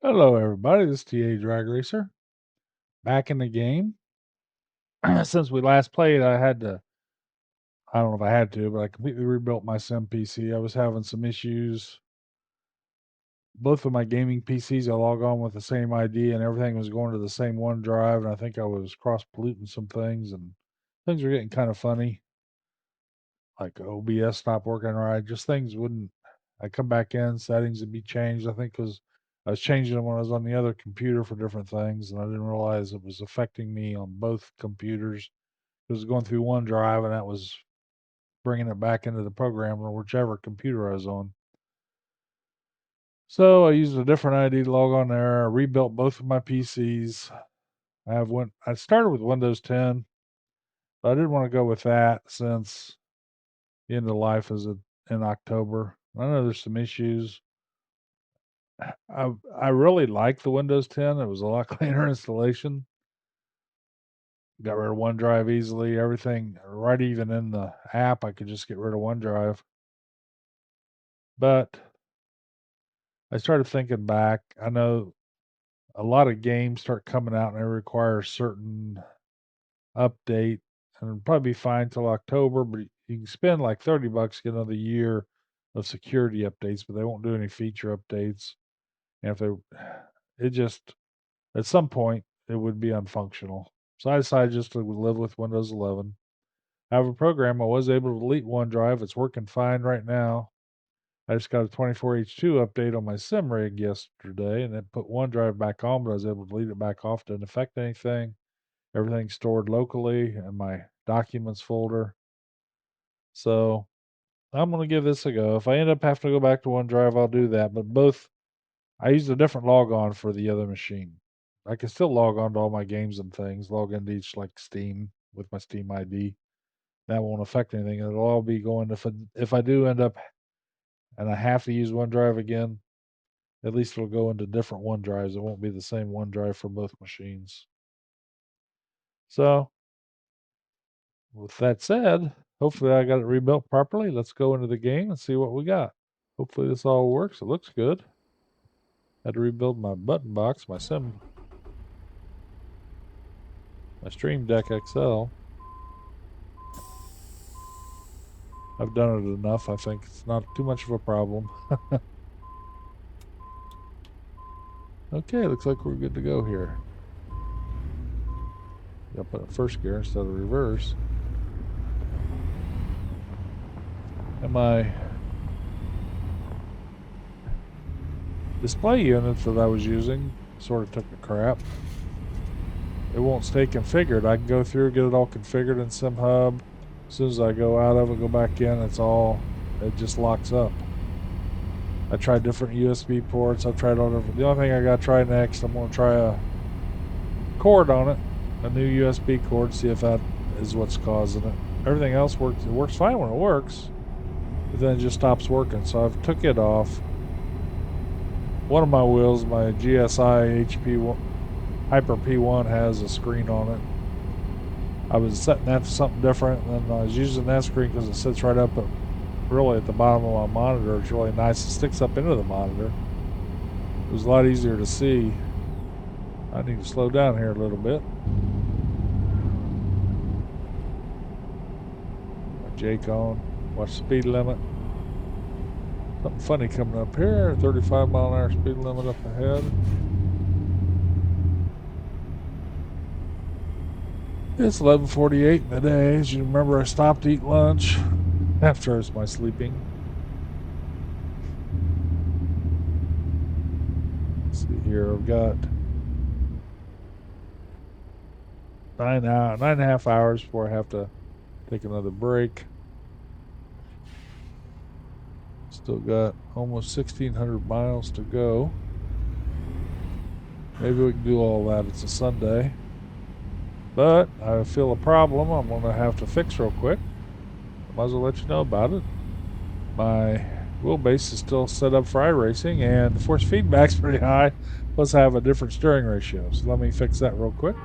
Hello, everybody. This is TrakRacer back in the game. Since we last played, I don't know if I had to, but I completely rebuilt my sim PC. I was having some issues. Both of my gaming PCs, I log on with the same ID and everything was going to the same OneDrive. And I think I was cross polluting some things and things were getting kind of funny. Like OBS stopped working right. Just things wouldn't. I come back in, settings would be changed. I think because I was changing them when I was on the other computer for different things, and I didn't realize it was affecting me on both computers. It was going through OneDrive, and that was bringing it back into the program or whichever computer I was on. So I used a different ID to log on there. I rebuilt both of my PCs. I started with Windows 10, but I didn't want to go with that since the end of life is in October. I know there's some issues. I really like the Windows 10. It was a lot cleaner installation. Got rid of OneDrive easily. Everything, right, even in the app, I could just get rid of OneDrive. But I started thinking back. I know a lot of games start coming out and they require a certain update, and it'll probably be fine till October. But you can spend like $30, get another year of security updates, but they won't do any feature updates. And if it just at some point it would be unfunctional. So I decided just to live with Windows 11. I have a program. I was able to delete OneDrive. It's working fine right now. I just got a 24H2 update on my sim rig yesterday and it put OneDrive back on, but I was able to delete it back off. Didn't affect anything. Everything's stored locally in my documents folder. So I'm going to give this a go. If I end up having to go back to OneDrive, I'll do that. But I used a different logon for the other machine. I can still log on to all my games and things, log into each like Steam with my Steam ID. That won't affect anything. It'll all be going if I do end up and I have to use OneDrive again, at least it'll go into different OneDrives. It won't be the same OneDrive for both machines. So, with that said, hopefully I got it rebuilt properly. Let's go into the game and see what we got. Hopefully this all works. It looks good. Had to rebuild my button box, my Streamdeck XL. I've done it enough. I think it's not too much of a problem. Okay, looks like we're good to go here. Got to put it first gear instead of reverse. And my display units that I was using sort of took a crap. It won't stay configured. I can go through, get it all configured in SimHub. As soon as I go out of it, go back in, it just locks up. I tried different USB ports. I've tried all different. The only thing I got to try next, I'm going to try a cord on it, a new USB cord, see if that is what's causing it. Everything else works. It works fine when it works, but then it just stops working. So I've took it off. One of my wheels, my GSI HP Hyper P1, has a screen on it. I was setting that for something different, and then I was using that screen because it sits right up really at the bottom of my monitor. It's really nice. It sticks up into the monitor. It was a lot easier to see. I need to slow down here a little bit. My Jake on. Watch speed limit. Something funny coming up here. 35 mile an hour speed limit up ahead. It's 11:48 in the day. As you remember, I stopped to eat lunch after my sleeping. Let's see here. I've got 9.5 hours before I have to take another break. Still got almost 1,600 miles to go. Maybe we can do all that. It's a Sunday. But I feel a problem I'm going to have to fix real quick. Might as well let you know about it. My wheelbase is still set up for iRacing, and the force feedback's pretty high. Plus, I have a different steering ratio. So let me fix that real quick.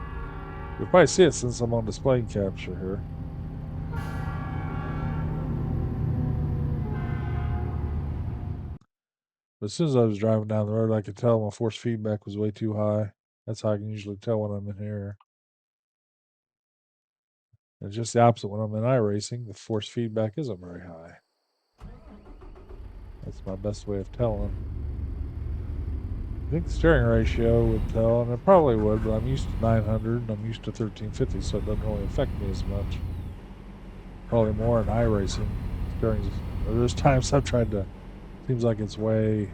You'll probably see it since I'm on display capture here. But as soon as I was driving down the road, I could tell my force feedback was way too high. That's how I can usually tell when I'm in here. It's just the opposite when I'm in iRacing. The force feedback isn't very high. That's my best way of telling. I think the steering ratio would tell, and it probably would, but I'm used to 900 and I'm used to 1350, so it doesn't really affect me as much. Probably more in iRacing. There's times I've tried to, seems like it's way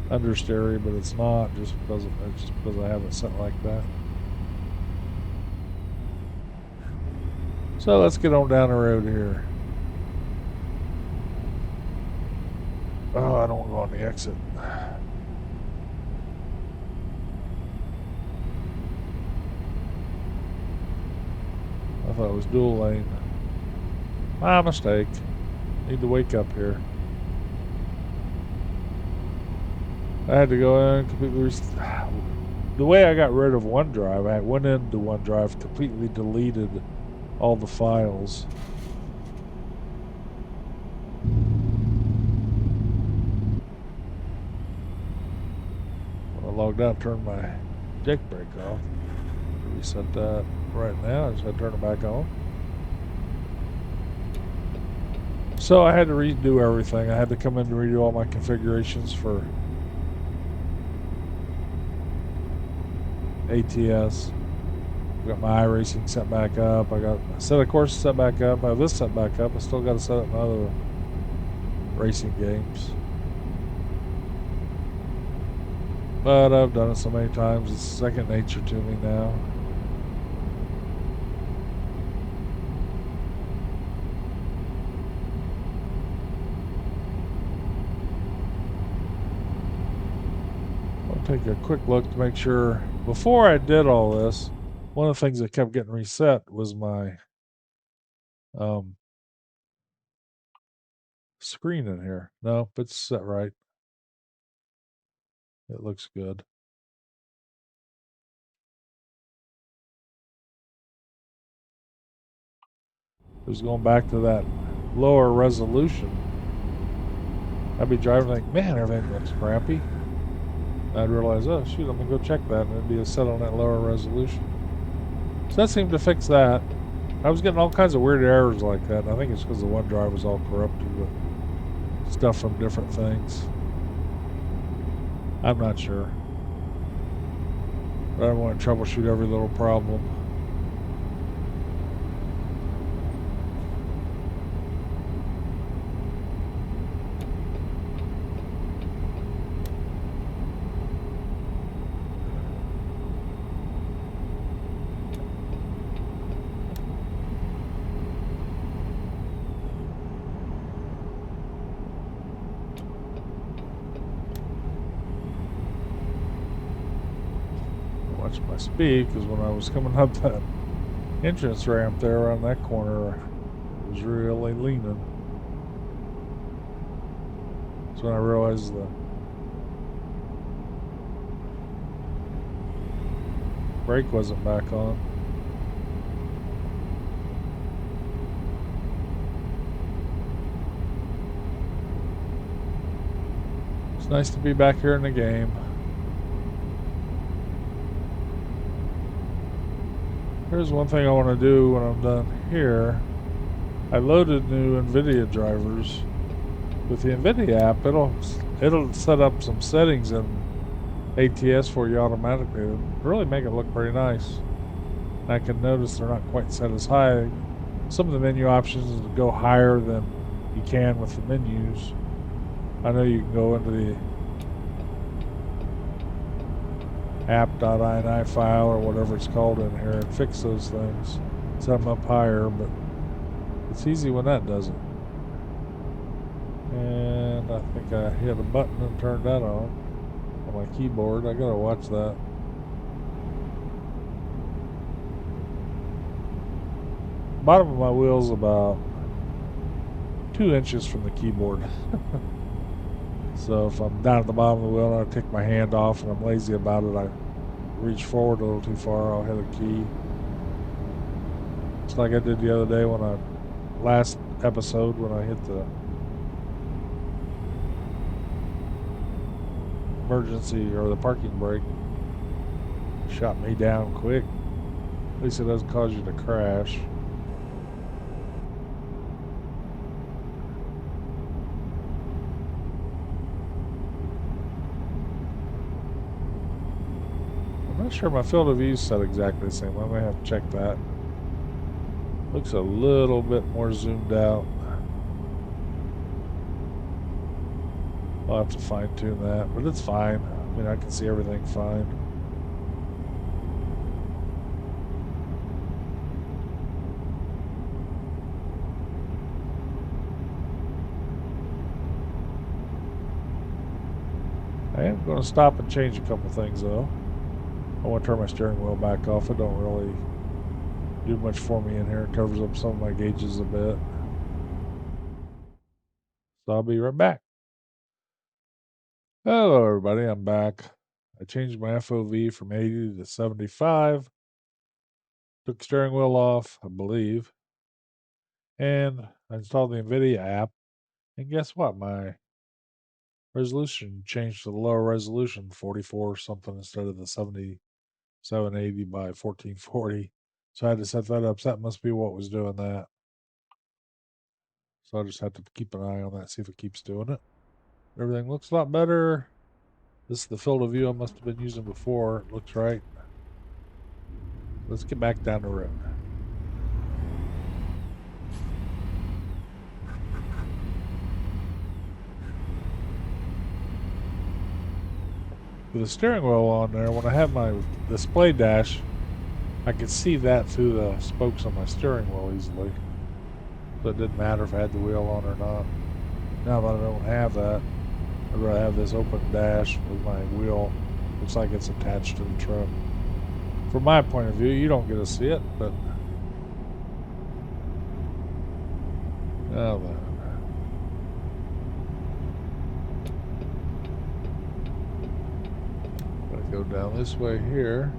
understeery, but it's not, just because I have it set like that. So let's get on down the road here. Oh, I don't want to go on the exit. I thought it was dual lane. My mistake. Need to wake up here. I had to go in completely. The way I got rid of OneDrive, I went into OneDrive, completely deleted all the files. When I logged out, turned my jake brake off. Reset that right now. I just had to turn it back on. So I had to redo everything. I had to come in to redo all my configurations for ATS. Got my iRacing set back up. I got a set of courses set back up. I have this set back up. I still got to set up my other racing games. But I've done it so many times, it's second nature to me now. I'll take a quick look to make sure. Before I did all this, one of the things that kept getting reset was my screen in here. No, it's set right. It looks good. It was going back to that lower resolution. I'd be driving like, man, everything looks crappy. I'd realize, oh shoot, I'm gonna go check that, and it'd be set on that lower resolution. So that seemed to fix that. I was getting all kinds of weird errors like that, and I think it's because the OneDrive was all corrupted with stuff from different things. I'm not sure. But I don't want to troubleshoot every little problem. Watch my speed, because when I was coming up that entrance ramp there around that corner, it was really leaning. That's when I realized the brake wasn't back on. It's nice to be back here in the game. Here's one thing I want to do when I'm done here. I loaded new NVIDIA drivers. With the NVIDIA app, it'll set up some settings in ATS for you automatically. It'll really make it look pretty nice. And I can notice they're not quite set as high. Some of the menu options go higher than you can with the menus. I know you can go into the app.ini file or whatever it's called in here and fix those things. Set them up higher, but it's easy when that does it. And I think I hit a button and turned that on my keyboard. I gotta watch that. Bottom of my wheel's about 2 inches from the keyboard. So if I'm down at the bottom of the wheel and I take my hand off and I'm lazy about it, I reach forward a little too far, I'll hit a key. It's like I did the other day last episode when I hit the emergency or the parking brake shot me down quick. At least it doesn't cause you to crash. I'm not sure my field of view is set exactly the same. I may have to check that. Looks a little bit more zoomed out. I'll have to fine tune that, but it's fine. I mean, I can see everything fine. I am going to stop and change a couple things though. I want to turn my steering wheel back off. It don't really do much for me in here. It covers up some of my gauges a bit. So I'll be right back. Hello everybody, I'm back. I changed my FOV from 80 to 75. Took the steering wheel off, I believe. And I installed the NVIDIA app. And guess what? My resolution changed to the lower resolution, 44 something instead of the 7780 by 1440. So I had to set that up. So that must be what was doing that. So I just have to keep an eye on that, see if it keeps doing it. Everything looks a lot better. This is the field of view I must have been using before. It looks right. Let's get back down the road. With the steering wheel on there, when I have my display dash, I could see that through the spokes on my steering wheel easily. So it didn't matter if I had the wheel on or not. Now that I don't have that, I'd rather have this open dash with my wheel. Looks like it's attached to the truck. From my point of view, you don't get to see it, but now then. Gotta go down this way here.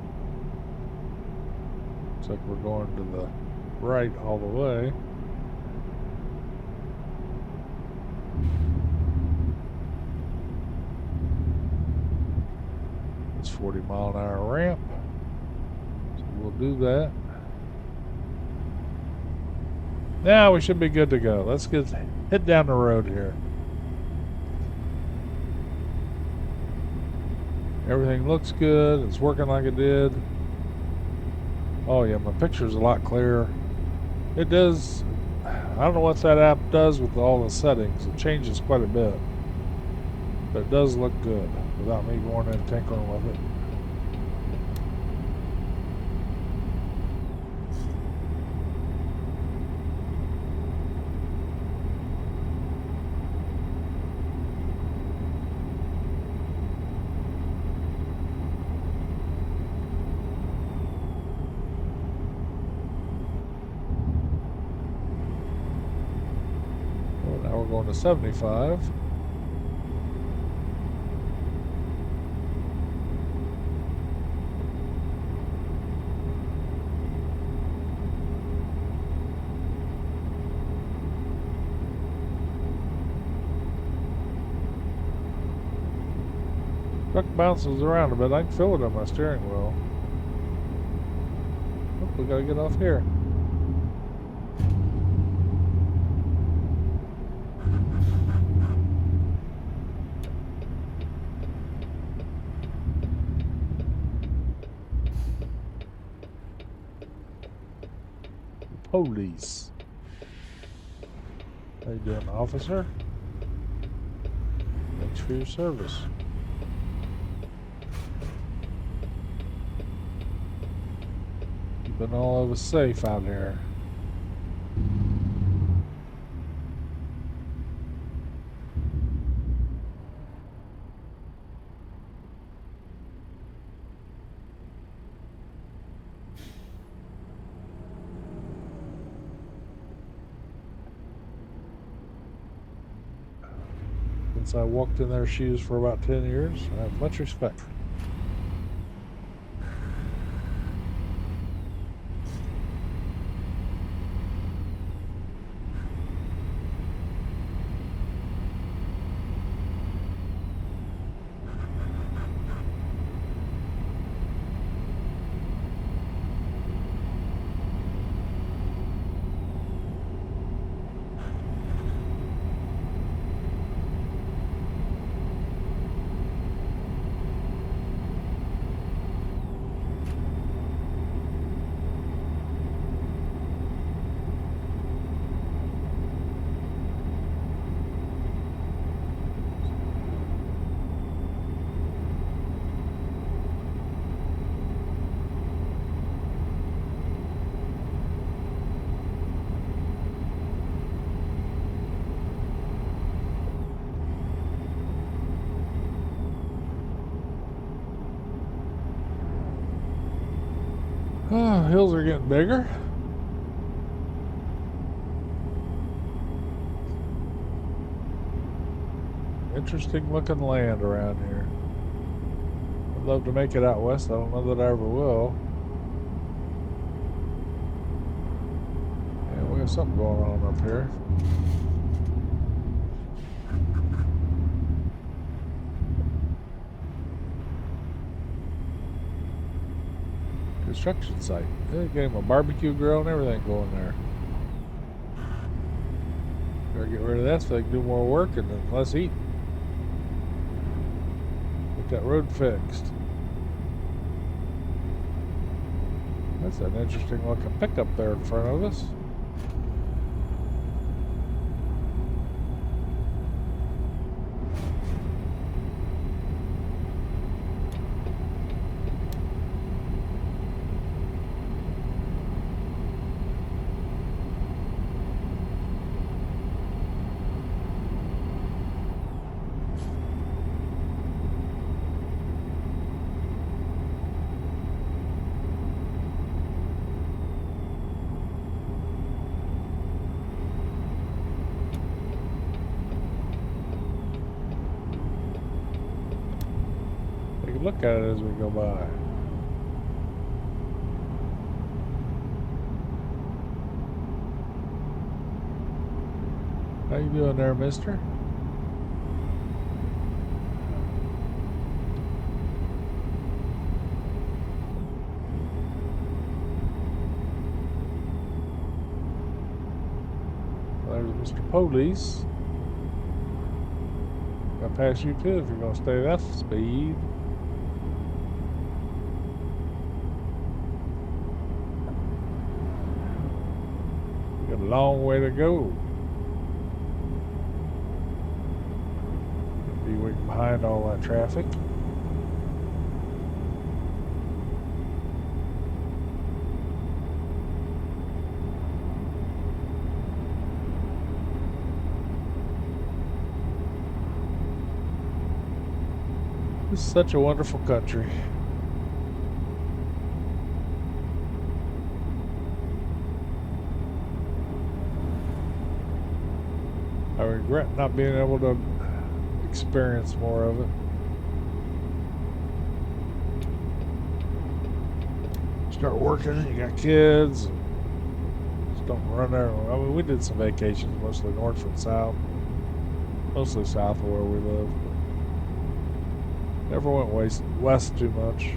Looks like we're going to the right all the way. It's 40-mile-an-hour ramp. So we'll do that. Now we should be good to go. Let's head down the road here. Everything looks good. It's working like it did. Oh yeah, my picture's a lot clearer. It does. I don't know what that app does with all the settings. It changes quite a bit. But it does look good without me going in and tinkering with it. Well, now we're going to 75. Truck bounces around a bit. I can feel it on my steering wheel. Oh, we gotta get off here. Police. How you doing, officer? Thanks for your service. Keeping all of us safe out here. Since I walked in their shoes for about 10 years, I have much respect. Oh, hills are getting bigger. Interesting looking land around here. I'd love to make it out west. I don't know that I ever will. Yeah, we have something going on up here. Construction site. They gave him a barbecue grill and everything going there. Gotta get rid of that so they can do more work and then less eating. Get that road fixed. That's an interesting looking pickup there in front of us. Look at it as we go by. How you doing there, mister? There's Mr. Police. I'll pass you too if you're gonna stay that speed. Got a long way to go. Be waiting behind all that traffic. This is such a wonderful country. I regret not being able to experience more of it. Start working, you got kids, just don't run there. I mean, we did some vacations, mostly north and south, mostly south of where we live. Never went west too much.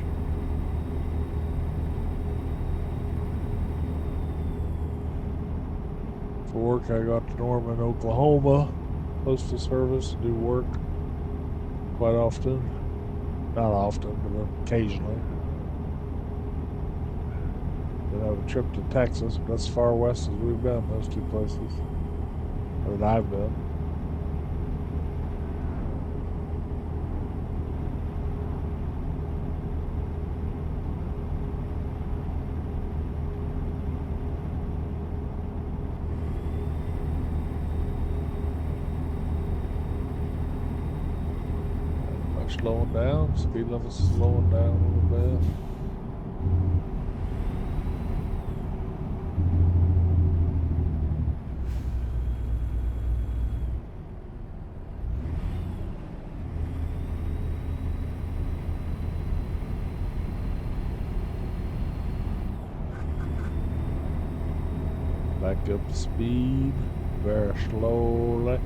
For work, I got to Norman, Oklahoma, postal service, to do work quite often. Not often, but occasionally. Then I have a trip to Texas, but that's as far west as we've been, those two places. Or that I've been. Slowing down, speed level's slowing down a little bit. Back up to speed, very slowly.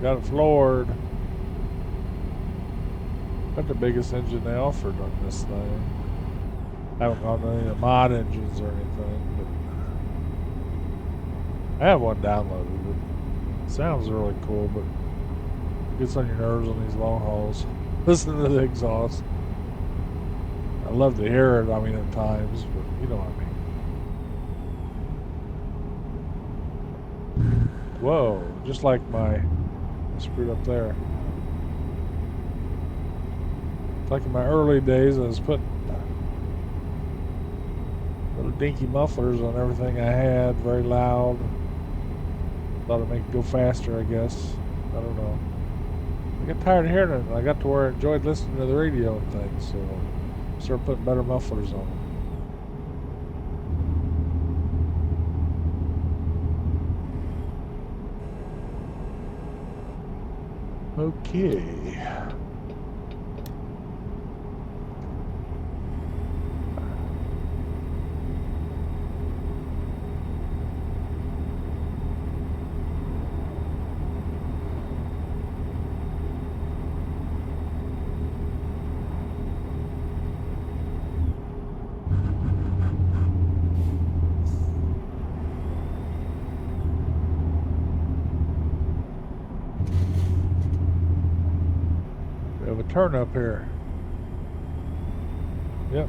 Got it floored. Got the biggest engine they offered on this thing. I haven't got any of the mod engines or anything, but I have one downloaded. It sounds really cool, but it gets on your nerves on these long hauls. Listen to the exhaust. I love to hear it, I mean, at times, but you know what I mean. Whoa, just like I screwed up there. Like in my early days, I was putting little dinky mufflers on everything I had, very loud. Thought it'd make it go faster, I guess. I don't know. I got tired of hearing it, and I got to where I enjoyed listening to the radio and things, so I started putting better mufflers on them. Okay. We have a turn up here. Yep.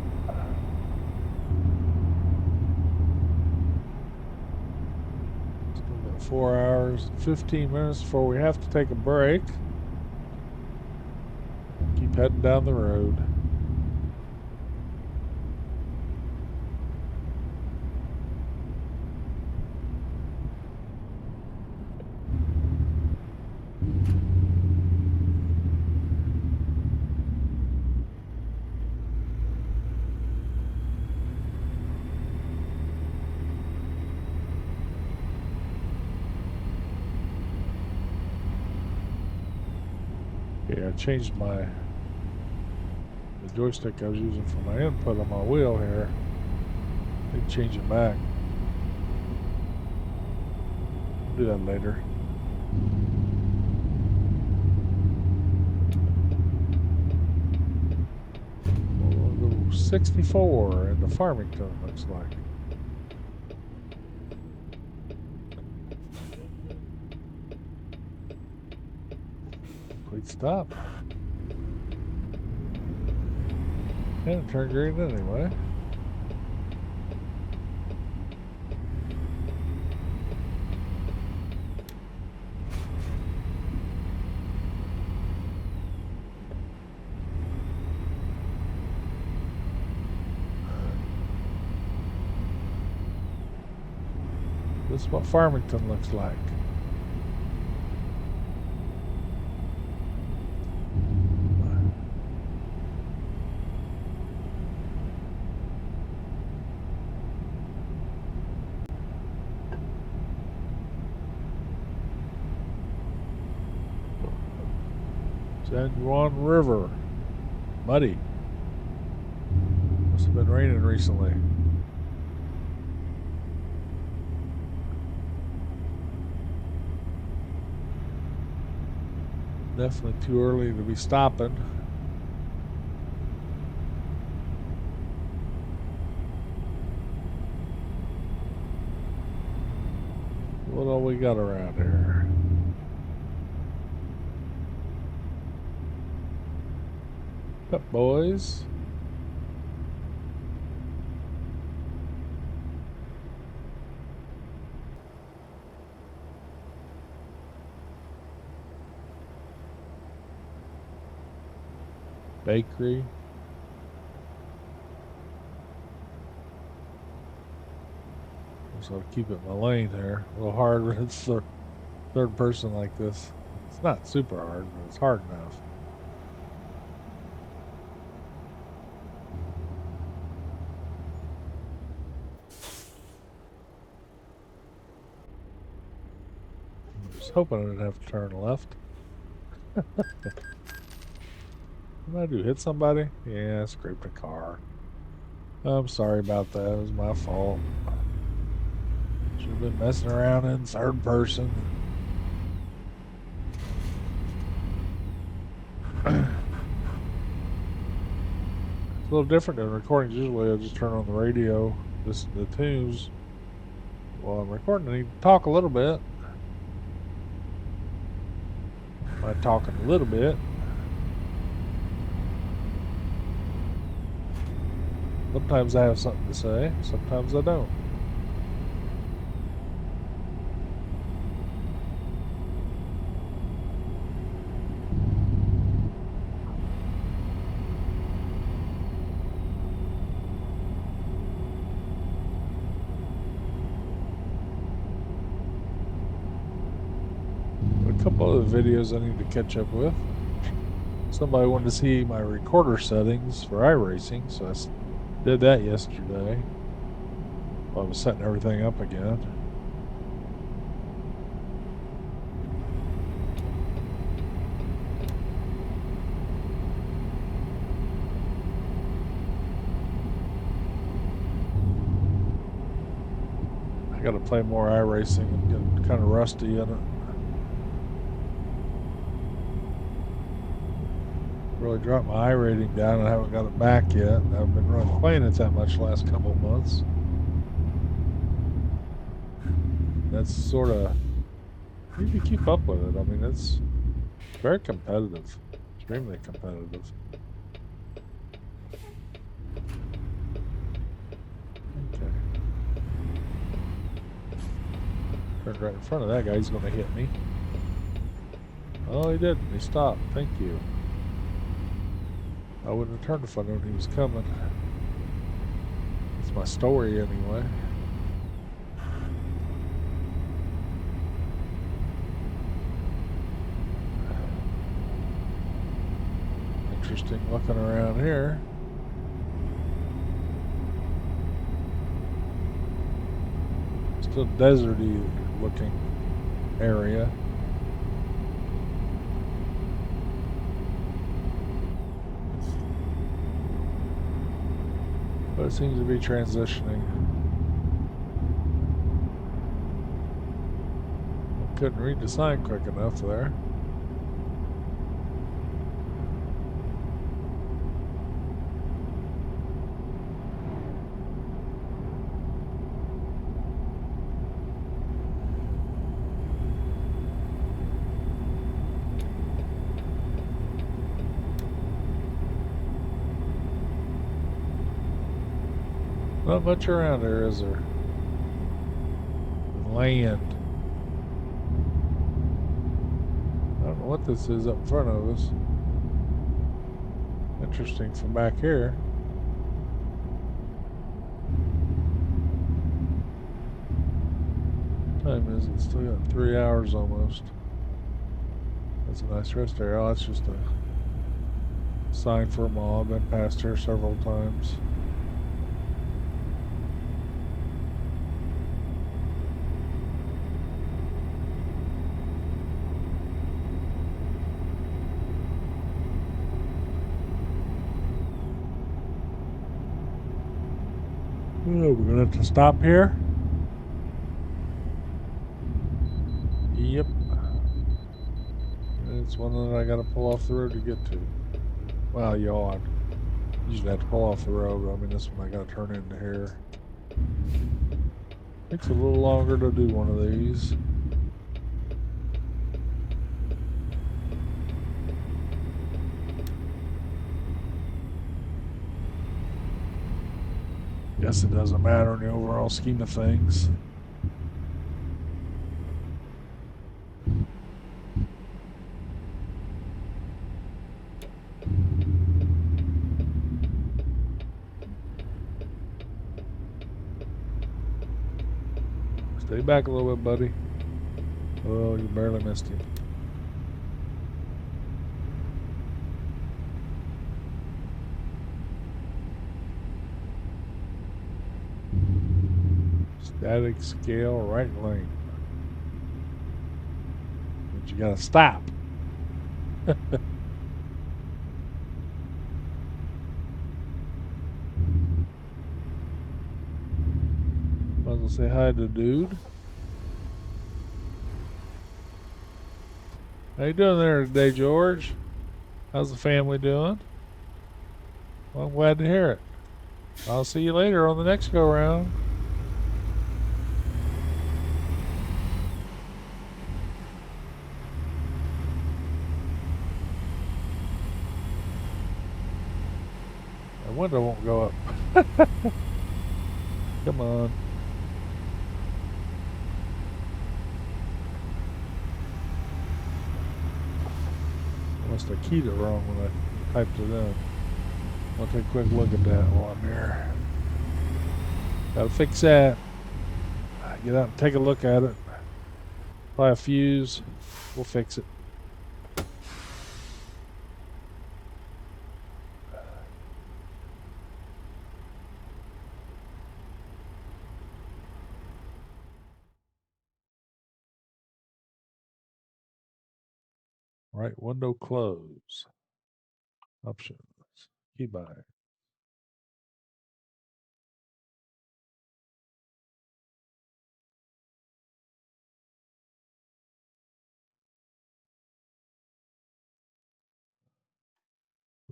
Still got 4 hours and 15 minutes before we have to take a break. Keep heading down the road. Yeah, I changed the joystick I was using for my input on my wheel here. I need to change it back. I'll do that later. We'll go 64 into Farmington, looks like. Complete stop. And it turned green anyway. This is what Farmington looks like. San Juan River. Muddy. Must have been raining recently. Definitely too early to be stopping. What all we got around here? Up, boys. Bakery. So I'll keep it in my lane here. A little hard when it's third person like this. It's not super hard, but it's hard enough. I was hoping I didn't have to turn left. What did I do? Hit somebody? Yeah, I scraped a car. I'm sorry about that. It was my fault. Should have been messing around in third person. It's a little different than recordings. Usually I just turn on the radio, listen to the tunes. While I'm recording, I need to talk a little bit. By talking a little bit. Sometimes I have something to say, sometimes I don't. A couple of videos I need to catch up with. Somebody wanted to see my recorder settings for iRacing, so I did that yesterday. I was setting everything up again. I got to play more iRacing and get kind of rusty in it. Really dropped my I rating down and I haven't got it back yet. I haven't been really playing it that much the last couple of months. That's sort of, you need to keep up with it. I mean, it's very competitive, extremely competitive. Okay. Turned right in front of that guy. He's going to hit me. Oh, he didn't. He stopped. Thank you. I wouldn't have turned if I known he was coming. That's my story anyway. Interesting looking around here. Still deserty looking area. But it seems to be transitioning. I couldn't read the sign quick enough there. Not much around here, is there? Land. I don't know what this is up in front of us. Interesting from back here. What time is it? Still got 3 hours almost. That's a nice rest area. Oh, that's just a sign for a mall. I've been past here several times. Oh, we're gonna have to stop here. Yep. It's one that I gotta pull off the road to get to. Well, yawn. Usually have to pull off the road. I mean, this one I gotta turn into here. Takes a little longer to do one of these. Guess it doesn't matter in the overall scheme of things. Stay back a little bit, buddy. Oh, you barely missed him. Static scale right lane. But you gotta stop. I was gonna say hi to dude. How you doing there today, George? How's the family doing? Well, I'm glad to hear it. I'll see you later on the next go round. My window won't go up. Come on. I must have keyed it wrong when I typed it in. I'll take a quick look at that while I'm here. Gotta fix that. Get out and take a look at it. Buy a fuse. We'll fix it. Right window close. Options. Keybind.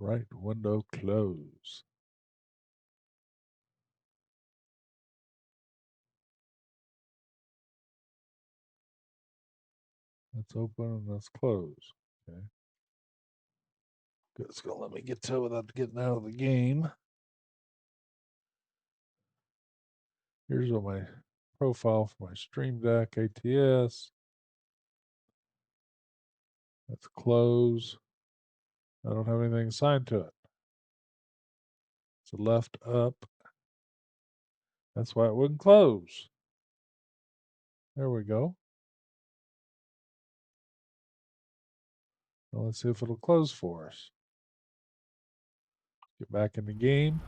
Right window close. That's open and that's closed. Okay. Good. It's going to let me get to it without getting out of the game. Here's what my profile for my Streamdeck ATS. That's close. I don't have anything assigned to it. It's left up. That's why it wouldn't close. There we go. Well, let's see if it'll close for us. Get back in the game.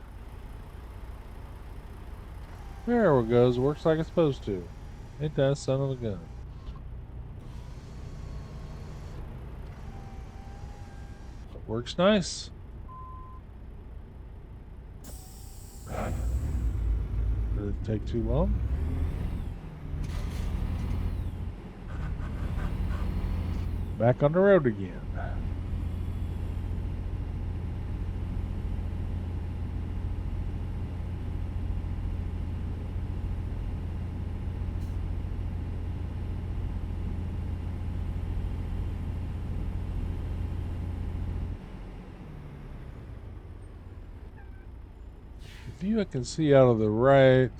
There it goes. Works like it's supposed to. It does, son of a gun. It works nice. Did it take too long? Back on the road again. The view I can see out of the right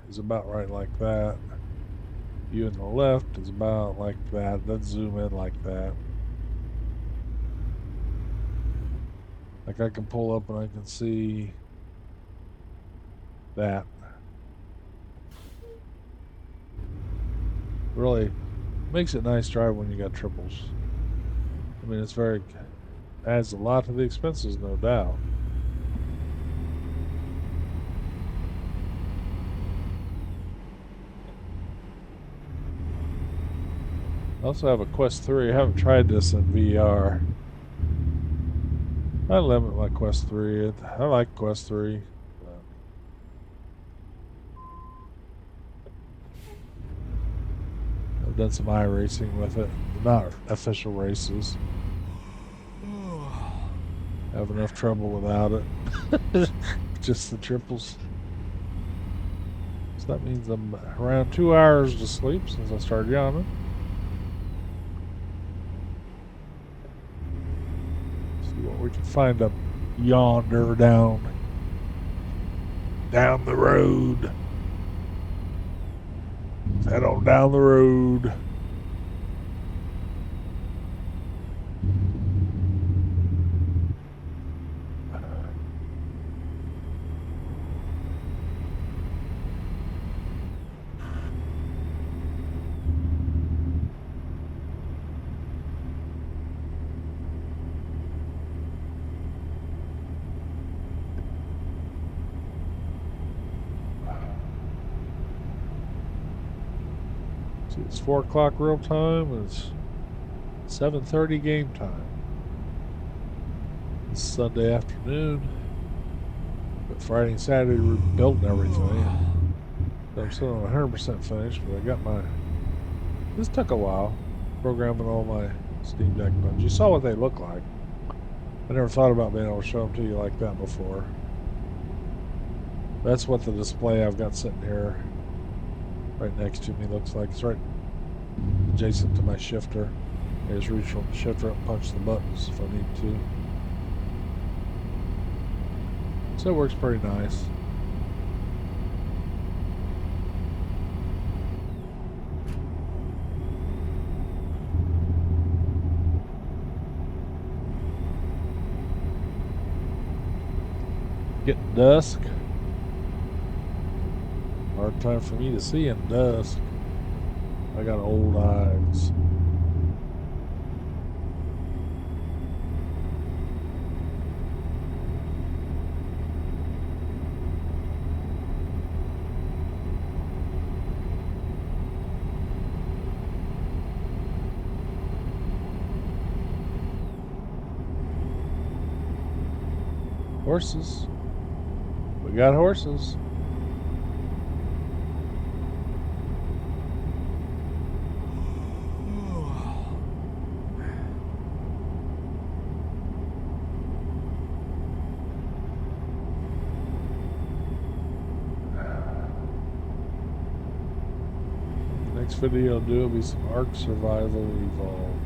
is about right like that. View on the left is about like that. Let's zoom in like that. Like I can pull up and I can see that. Really makes it nice drive when you got triples. I mean, it's adds a lot to the expenses, no doubt. I also have a Quest 3. I haven't tried this in VR. I limit my Quest 3. I like Quest 3. I've done some iRacing with it. Not official races. I have enough trouble without it. Just the triples. So that means I'm around 2 hours to sleep since I started yawning. See what we can find up yonder down the road. Head on down the road. It's 4 o'clock real time, and it's 7:30 game time. It's Sunday afternoon, but Friday and Saturday we're building everything. So I'm still not 100% finished, but I got this took a while, programming all my Steam Deck buttons. You saw what they look like. I never thought about being able to show them to you like that before. That's what the display I've got sitting here right next to me looks like. It's right adjacent to my shifter. I just reach from the shifter up and punch the buttons if I need to. So it works pretty nice. Getting dusk. Hard time for me to see in dusk. I got old eyes. Horses. We got horses. next video I'll do will be some Ark Survival Evolved.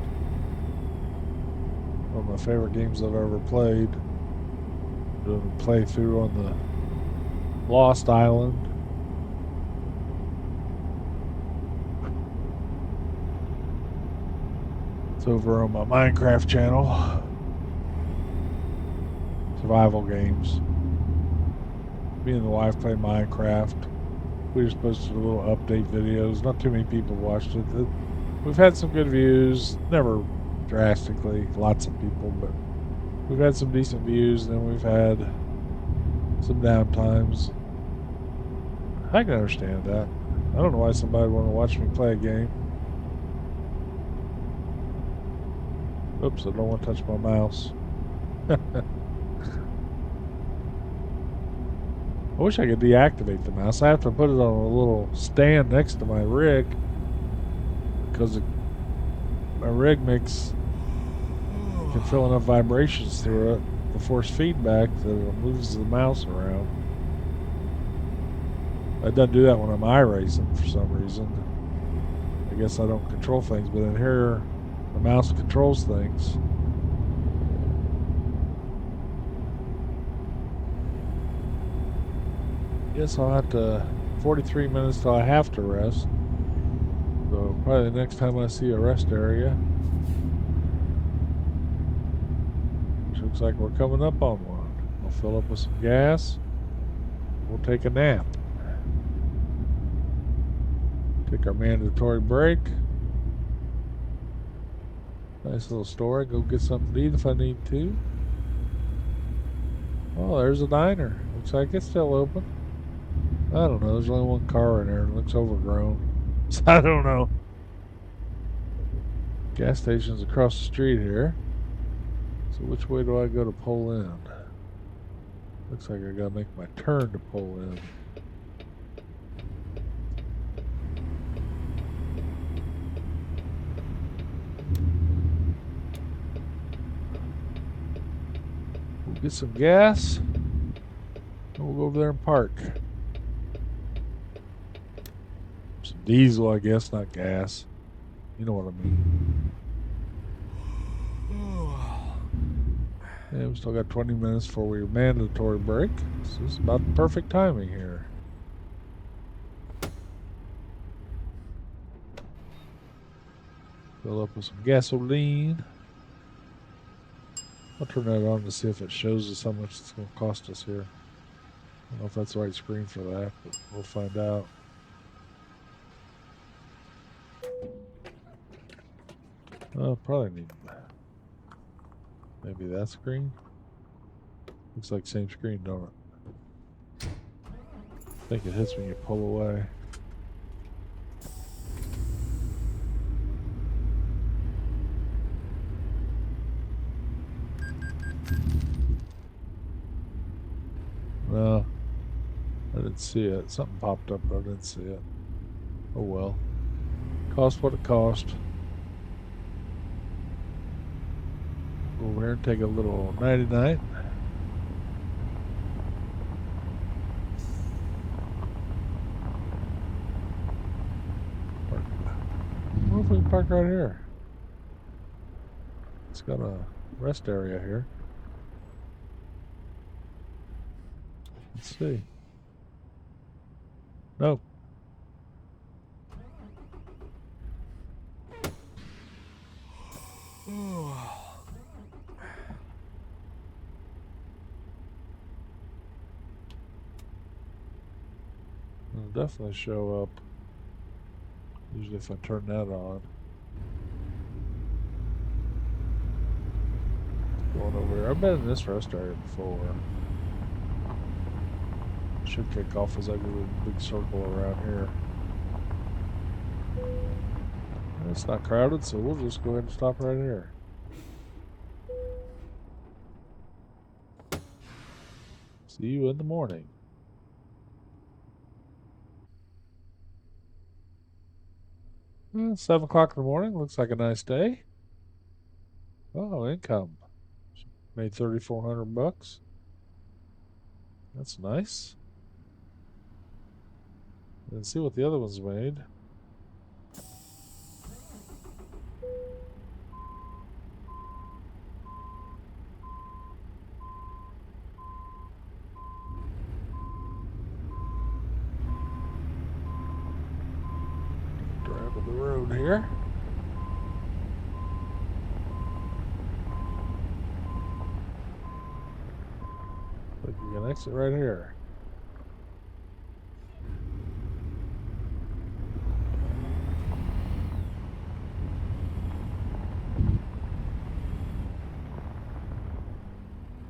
One of my favorite games I've ever played. Doing a playthrough on the Lost Island. It's over on my Minecraft channel. Survival games. Me and the wife play Minecraft. We just posted a little update videos. Not too many people watched it. We've had some good views. Never drastically, lots of people, but we've had some decent views, and then we've had some downtimes. I can understand that. I don't know why somebody would want to watch me play a game. Oops, I don't want to touch my mouse. I wish I could deactivate the mouse. I have to put it on a little stand next to my rig because my rig can feel enough vibrations through it, the force feedback, that it moves the mouse around. It doesn't do that when I'm iRacing for some reason. I guess I don't control things, but in here, the mouse controls things. Guess I'll have to 43 minutes till I have to rest. So probably the next time I see a rest area, which looks like we're coming up on one. I'll fill up with some gas. We'll take a nap. Take our mandatory break. Nice little store. Go get something to eat if I need to. Oh, there's a diner. Looks like it's still open. I don't know. There's only one car in there. It looks overgrown. So I don't know. Gas station's across the street here. So which way do I go to pull in? Looks like I gotta make my turn to pull in. We'll get some gas. And we'll go over there and park. Some diesel, I guess, not gas. You know what I mean. Yeah, we still got 20 minutes before we mandatory break. So this is about the perfect timing here. Fill up with some gasoline. I'll turn that on to see if it shows us how much it's going to cost us here. I don't know if that's the right screen for that, but we'll find out. Probably need maybe that screen. Looks like same screen, don't it? I think it hits when you pull away. No, I didn't see it. Something popped up, but I didn't see it. Oh well. Cost what it cost. Go over here and take a little nighty night. I wonder if we can park right here. It's got a rest area here. Let's see. Nope. It'll definitely show up. Usually if I turn that on. Going over here. I've been in this rest area before. Should kick off as I go a big circle around here. It's not crowded, so we'll just go ahead and stop right here. See you in the morning. Well, 7 o'clock in the morning. Looks like a nice day. Oh, income. Made 3,400 bucks. That's nice. Let's see what the other ones made. the road here. Look, you can exit right here.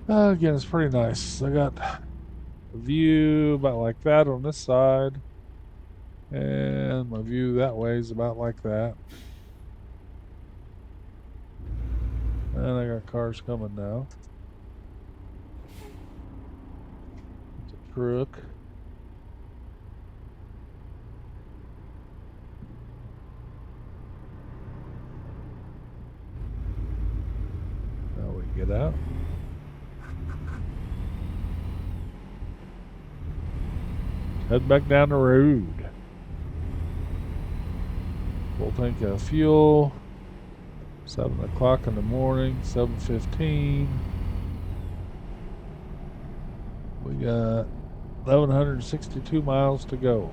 Again, it's pretty nice. I got a view about like that on this side, and my view that way is about like that. And I got cars coming now. It's a truck. Now we get out. Head back down the road. Full tank of fuel. 7 o'clock in the morning, 7:15. We got 1,162 miles to go.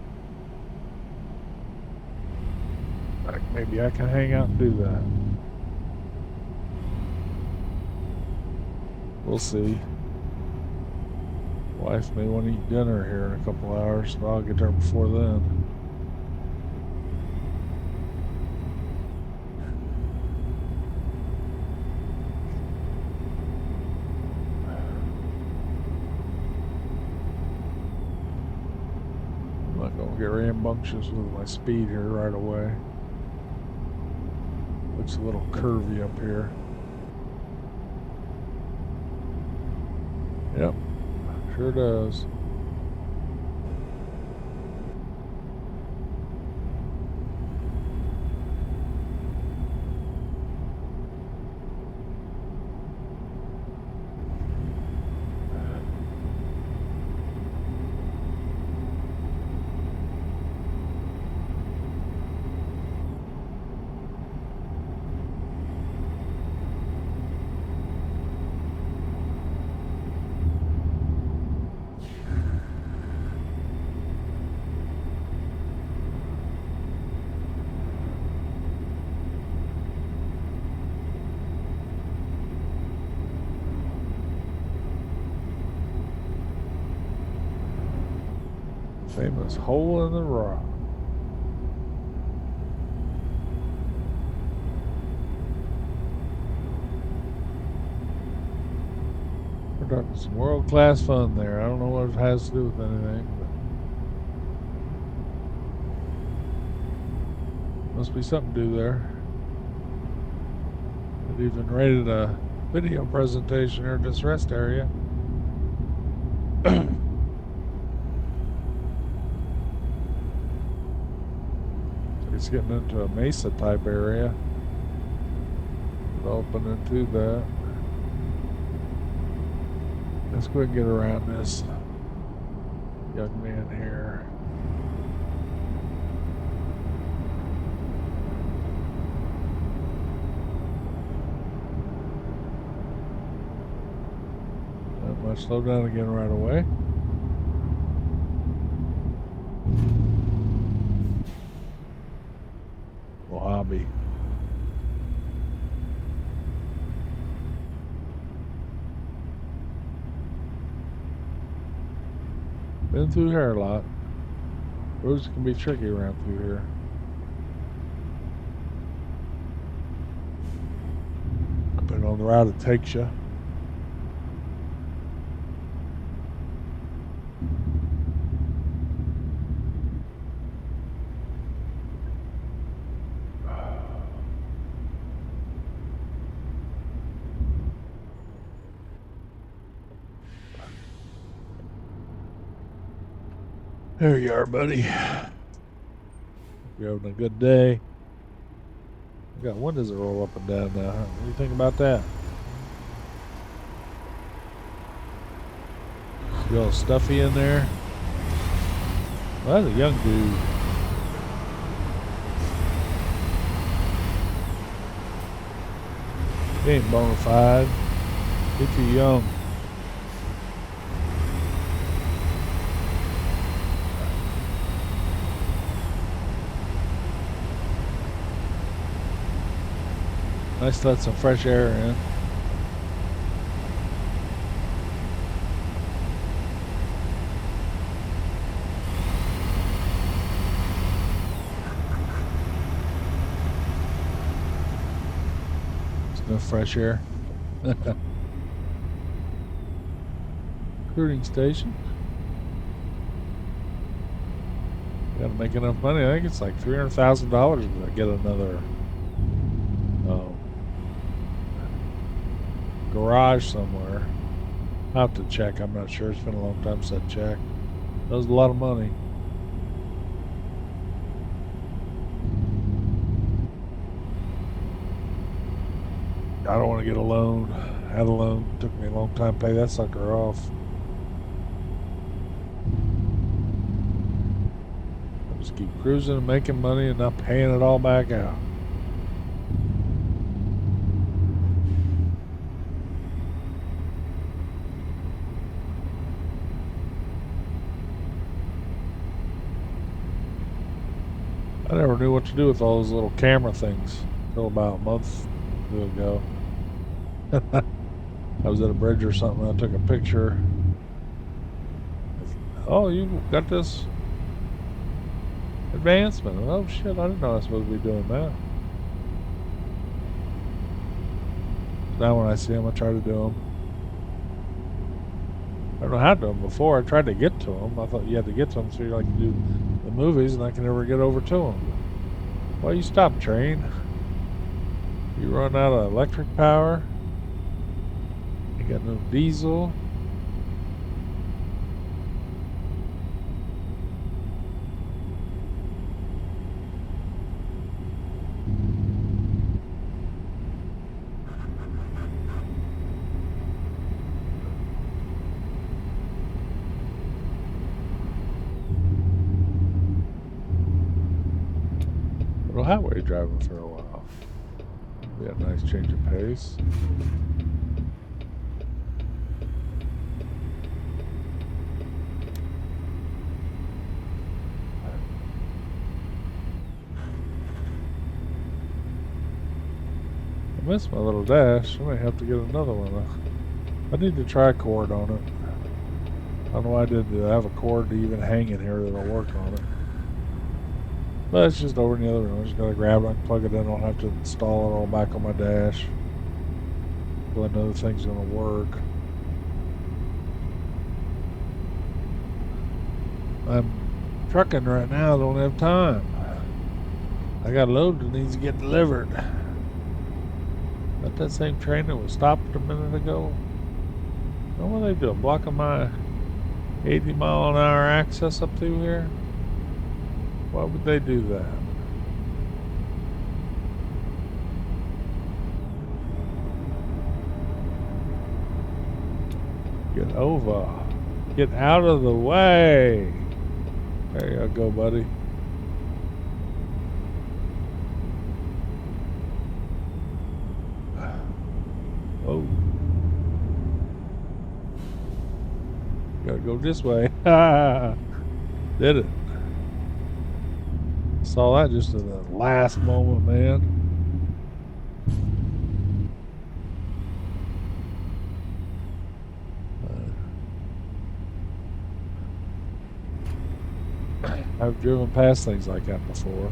Maybe I can hang out and do that. We'll see. Wife may want to eat dinner here in a couple hours, but I'll get there before then. I'm not going to get rambunctious with my speed here right away. Looks a little curvy up here. Yep, sure does. Famous hole in the rock. We're talking some world-class fun there. I don't know what it has to do with anything, but must be something to do there. It even rated a video presentation here in this rest area. It's getting into a mesa type area. Developing into that. Let's go ahead and get around this young man here. Not much. Slow down again right away. Hobby. Been through here a lot. Roads can be tricky around through here. Depending on the route it takes you. There you are, buddy. You're having a good day. We got windows that roll up and down now. What do you think about that? You all stuffy in there? Well, that's a young dude. He ain't bona fide. He's too young. Nice to let some fresh air in. No fresh air. Recruiting station. Gotta make enough money. I think it's like $300,000 to get another garage somewhere. I'll have to check. I'm not sure. It's been a long time since I checked. That was a lot of money. I don't want to get a loan. I had a loan. Took me a long time to pay that sucker off. I just keep cruising and making money and not paying it all back out. I never knew what to do with all those little camera things until about a month ago. I was at a bridge or something. I took a picture. Oh, you got this advancement. Oh shit, I didn't know I was supposed to be doing that. Now when I see them, I try to do them. I don't know how to do them before. I tried to get to them. I thought you had to get to them so you like to do the movies, and I can never get over to them. Why you stop, train? You run out of electric power. You got no diesel. Little highway driving for a while. Be a nice change of pace. I missed my little dash. I might have to get another one. I need to try a cord on it. I don't know why I didn't have a cord to even hang in here that'll work on it. But it's just over in the other room. I just gotta grab it and plug it in. I don't have to install it all back on my dash. So I know the thing's gonna work. I'm trucking right now. I don't have time. I got a load that needs to get delivered. That same train that was stopped a minute ago. What were they doing? Blocking my 80-mile-an-hour access up through here? Why would they do that? Get over. Get out of the way. There you go, buddy. Oh. Gotta go this way. Did it. Saw that just in the last moment, man. I've driven past things like that before.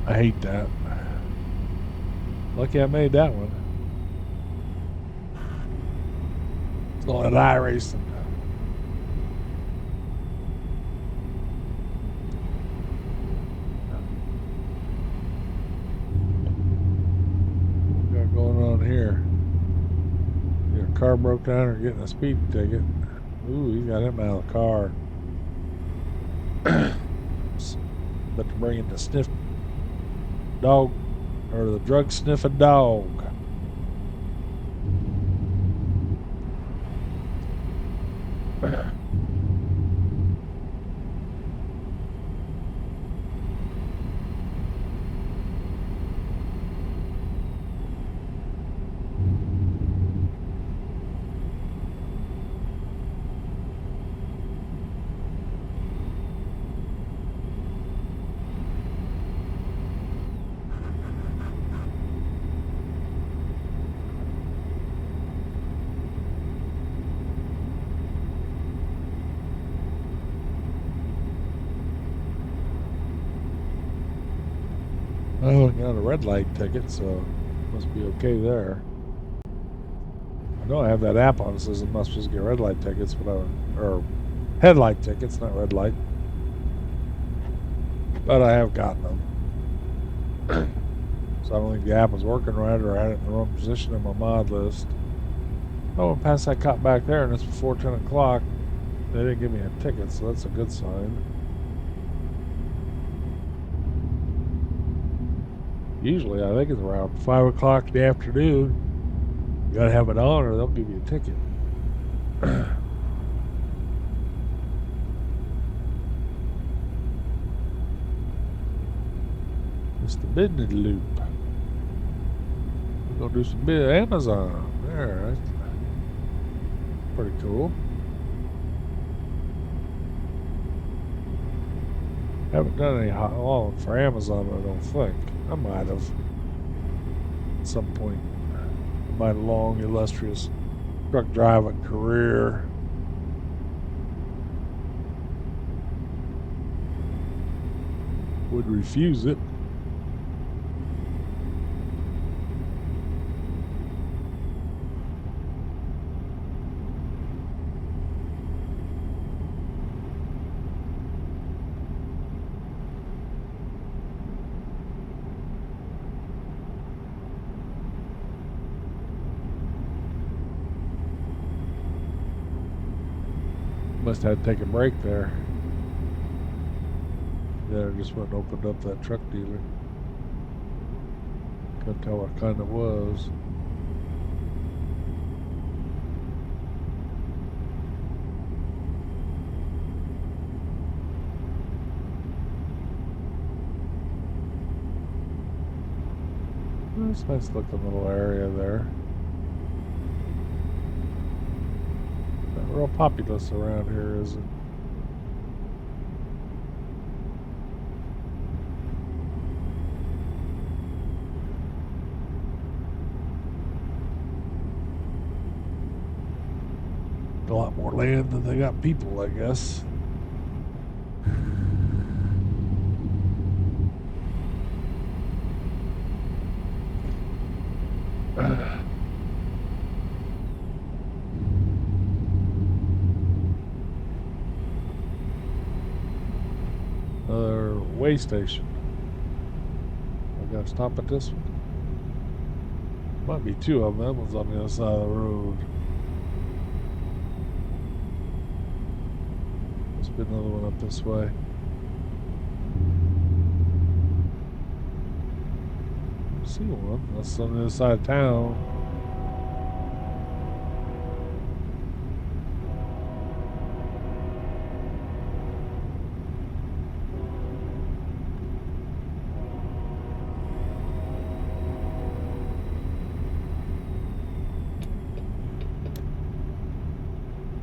I hate that. Lucky I made that one. It's all that iRacing. What we got going on here? Your car broke down or getting a speed ticket. Ooh, he got him out of the car. But to bring in the sniff dog, or the drug sniffing dog. I only got a red light ticket, so must be okay there. I know I have that app on that says I'm not supposed to get red light tickets, but or headlight tickets, not red light. But I have gotten them. So I don't think the app was working right, or I had it in the wrong position in my mod list. I went past that cop back there, and it's before 10 o'clock. They didn't give me a ticket, so that's a good sign. Usually, I think it's around 5 o'clock in the afternoon. You gotta have it on, or they'll give you a ticket. It's the business loop. We're gonna do some bit of Amazon. There, that's pretty cool. Haven't done any hot long for Amazon, I don't think. I might have. At some point in my long, illustrious truck driving career. Would refuse it. Must have had to take a break there. Yeah, I just went and opened up that truck dealer. Couldn't tell what kind it was. It's a nice looking little area there. Not real populous around here, is it? A lot more land than they got people, I guess. Another way station. I gotta stop at this one. Might be two of them. That one's on the other side of the road. There's been another one up this way. I see one. That's on the other side of town.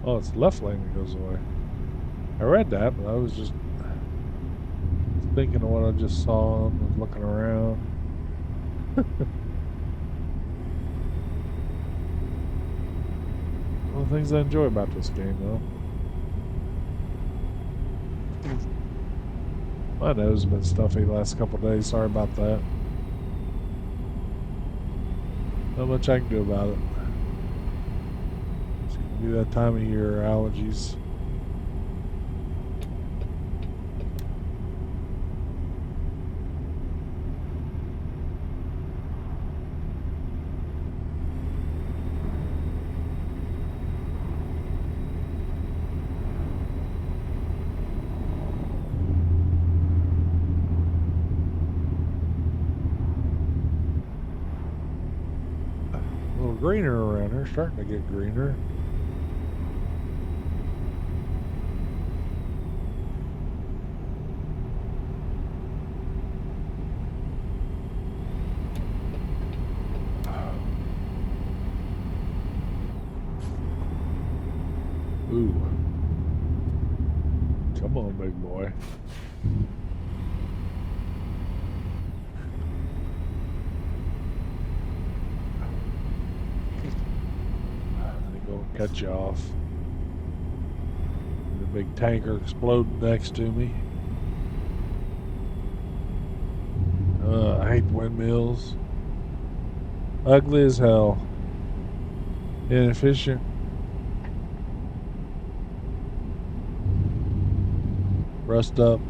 Oh, it's the left lane that goes away. I read that, but I was just thinking of what I just saw and was looking around. One of the things I enjoy about this game, though. My nose has been stuffy the last couple of days. Sorry about that. Not much I can do about it. It's gonna be that time of year, allergies. Greener around here, starting to get greener. Ooh. Come on, big boy. Cut you off. The big tanker exploding next to me. I hate windmills. Ugly as hell. Inefficient. Rust up.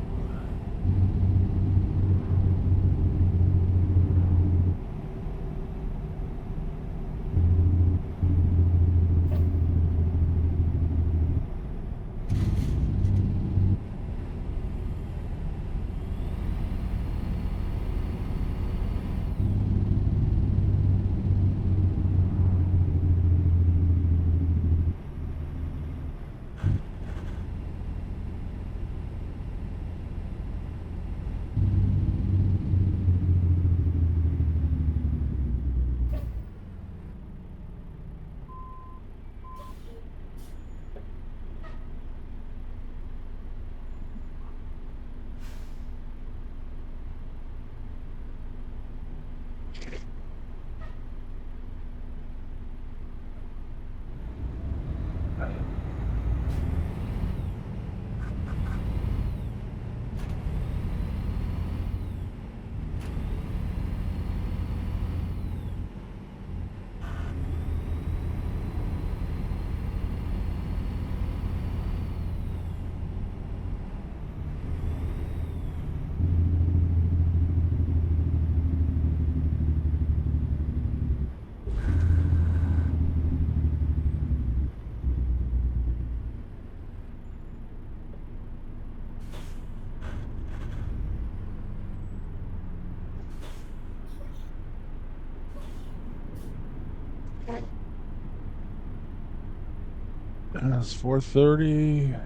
It's 4:30.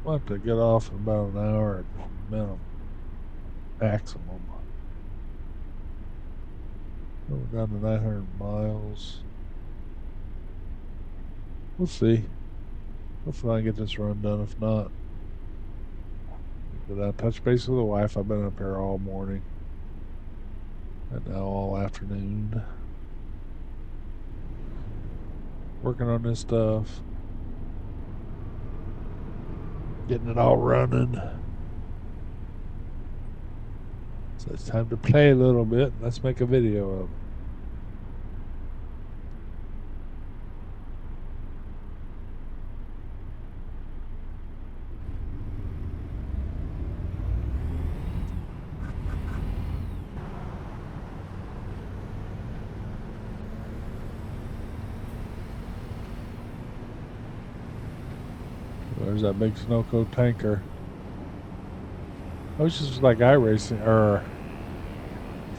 We'll have to get off in about an hour at minimum. Maximum. We're down to 900 miles. We'll see. Hopefully I can get this run done. If not, go down, touch base with the wife. I've been up here all morning and now all afternoon working on this stuff, getting it all running. So it's time to play a little bit. Let's make a video of it. There's that big Sunoco tanker. I wish this was like iRacing or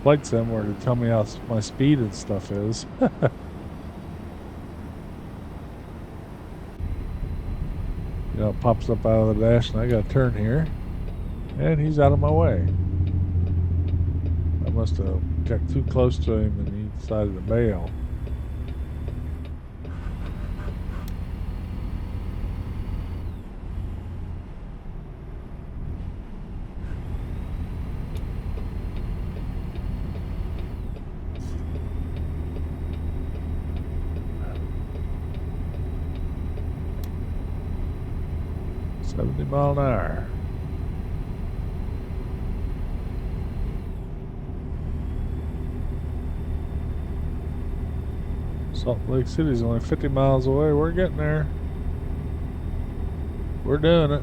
Flight Sim where to tell me how my speed and stuff is. You know, it pops up out of the dash and I got to turn here. And he's out of my way. I must have got too close to him and he decided to bail. Mile an hour. Salt Lake City's only 50 miles away. We're getting there. We're doing it.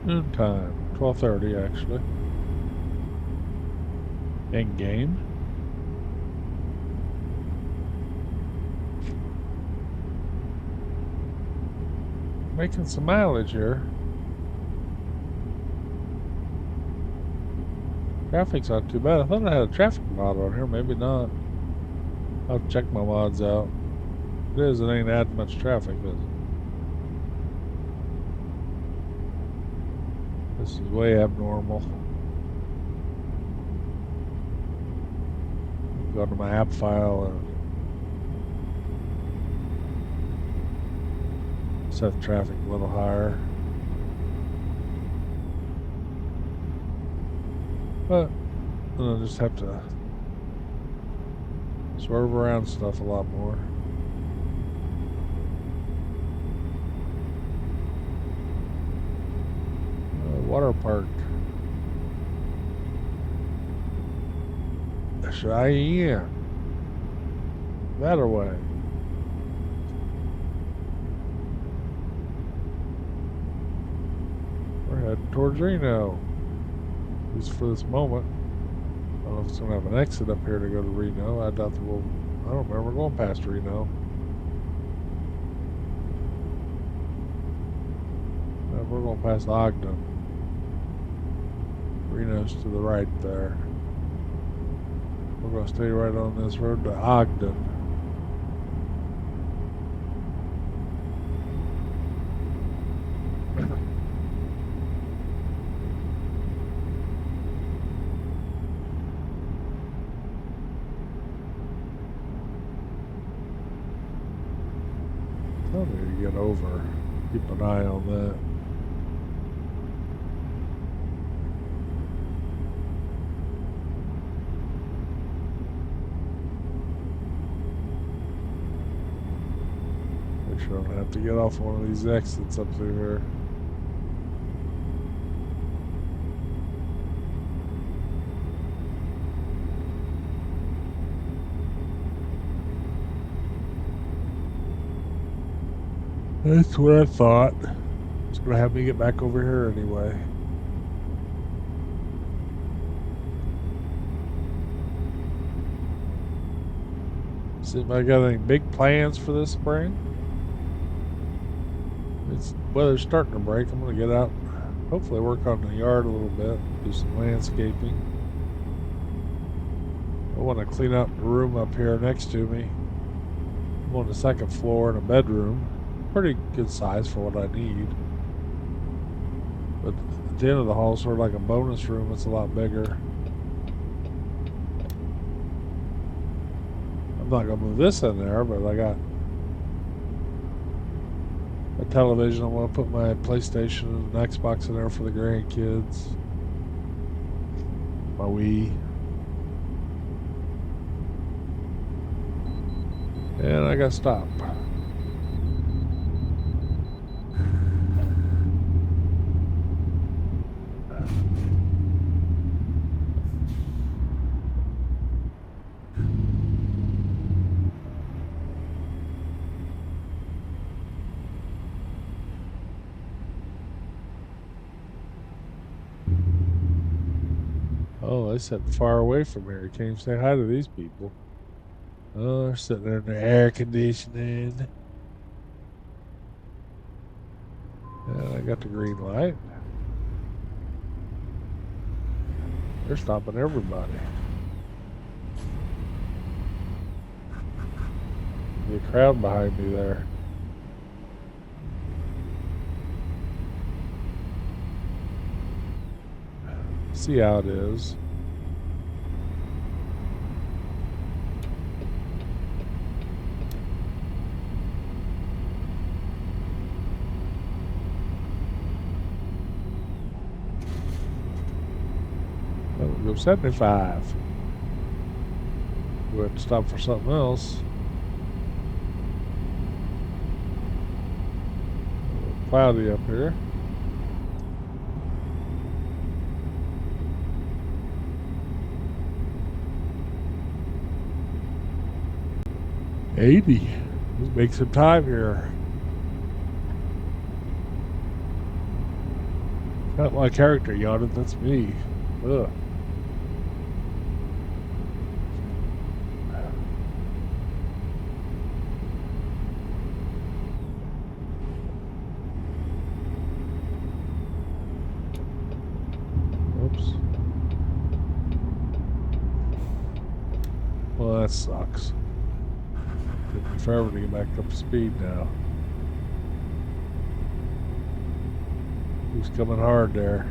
Noon time, 12:30 actually. In game. Making some mileage here. Traffic's not too bad. I thought I had a traffic mod on here, maybe not. I'll check my mods out. It is, it ain't adding much traffic, is it? This is way abnormal. Go to my app file and set traffic a little higher. But I'll just have to swerve around stuff a lot more. Water park. Cheyenne. That away. We're heading towards Reno. At least for this moment. I don't know if it's going to have an exit up here to go to Reno. I doubt that we'll... I don't remember going past Reno. No, we're going past Ogden. Reno's to the right there. We're going to stay right on this road to Ogden. Tell me to get over. Keep an eye on that. Make sure I don't have to get off one of these exits up through here. That's what I thought. It's going to have me get back over here anyway. See if I got any big plans for this spring. It's weather's starting to break. I'm going to get out, hopefully work on the yard a little bit, do some landscaping. I want to clean up the room up here next to me. I'm on the second floor in a bedroom. Pretty good size for what I need. But at the end of the hall is sort of like a bonus room. It's a lot bigger. I'm not going to move this in there, but I got a television. I want to put my PlayStation and an Xbox in there for the grandkids. My Wii. And I got to stop. Oh, they sit far away from here. You can't even say hi to these people. Oh, they're sitting there in their air conditioning. And I got the green light. They're stopping everybody. The crowd behind me there. See how it is. Oh, we'll go 75. We have to stop for something else. Cloudy up here. $80. Let's make some time here. Not my character yawning, that's me. Ugh. Oops. Well, that sucks. Took me forever to get back up to speed now. Who's coming hard there?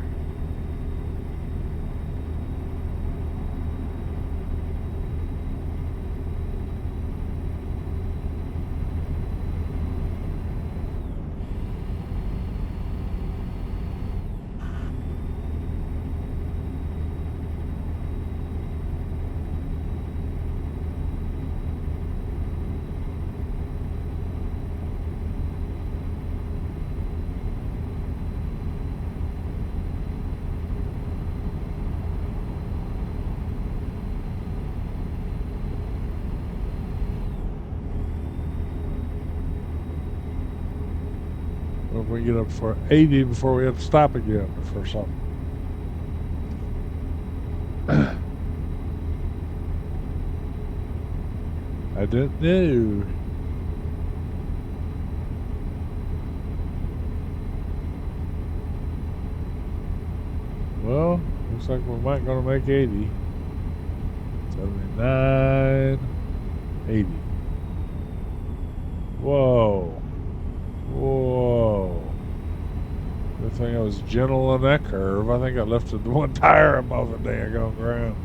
if we get up for 80 before we have to stop again for something. I didn't know. Well, looks like we might gonna make 80. 79, 80. Whoa. Whoa. Good thing I was gentle on that curve. I think I lifted the one tire above the dang on ground.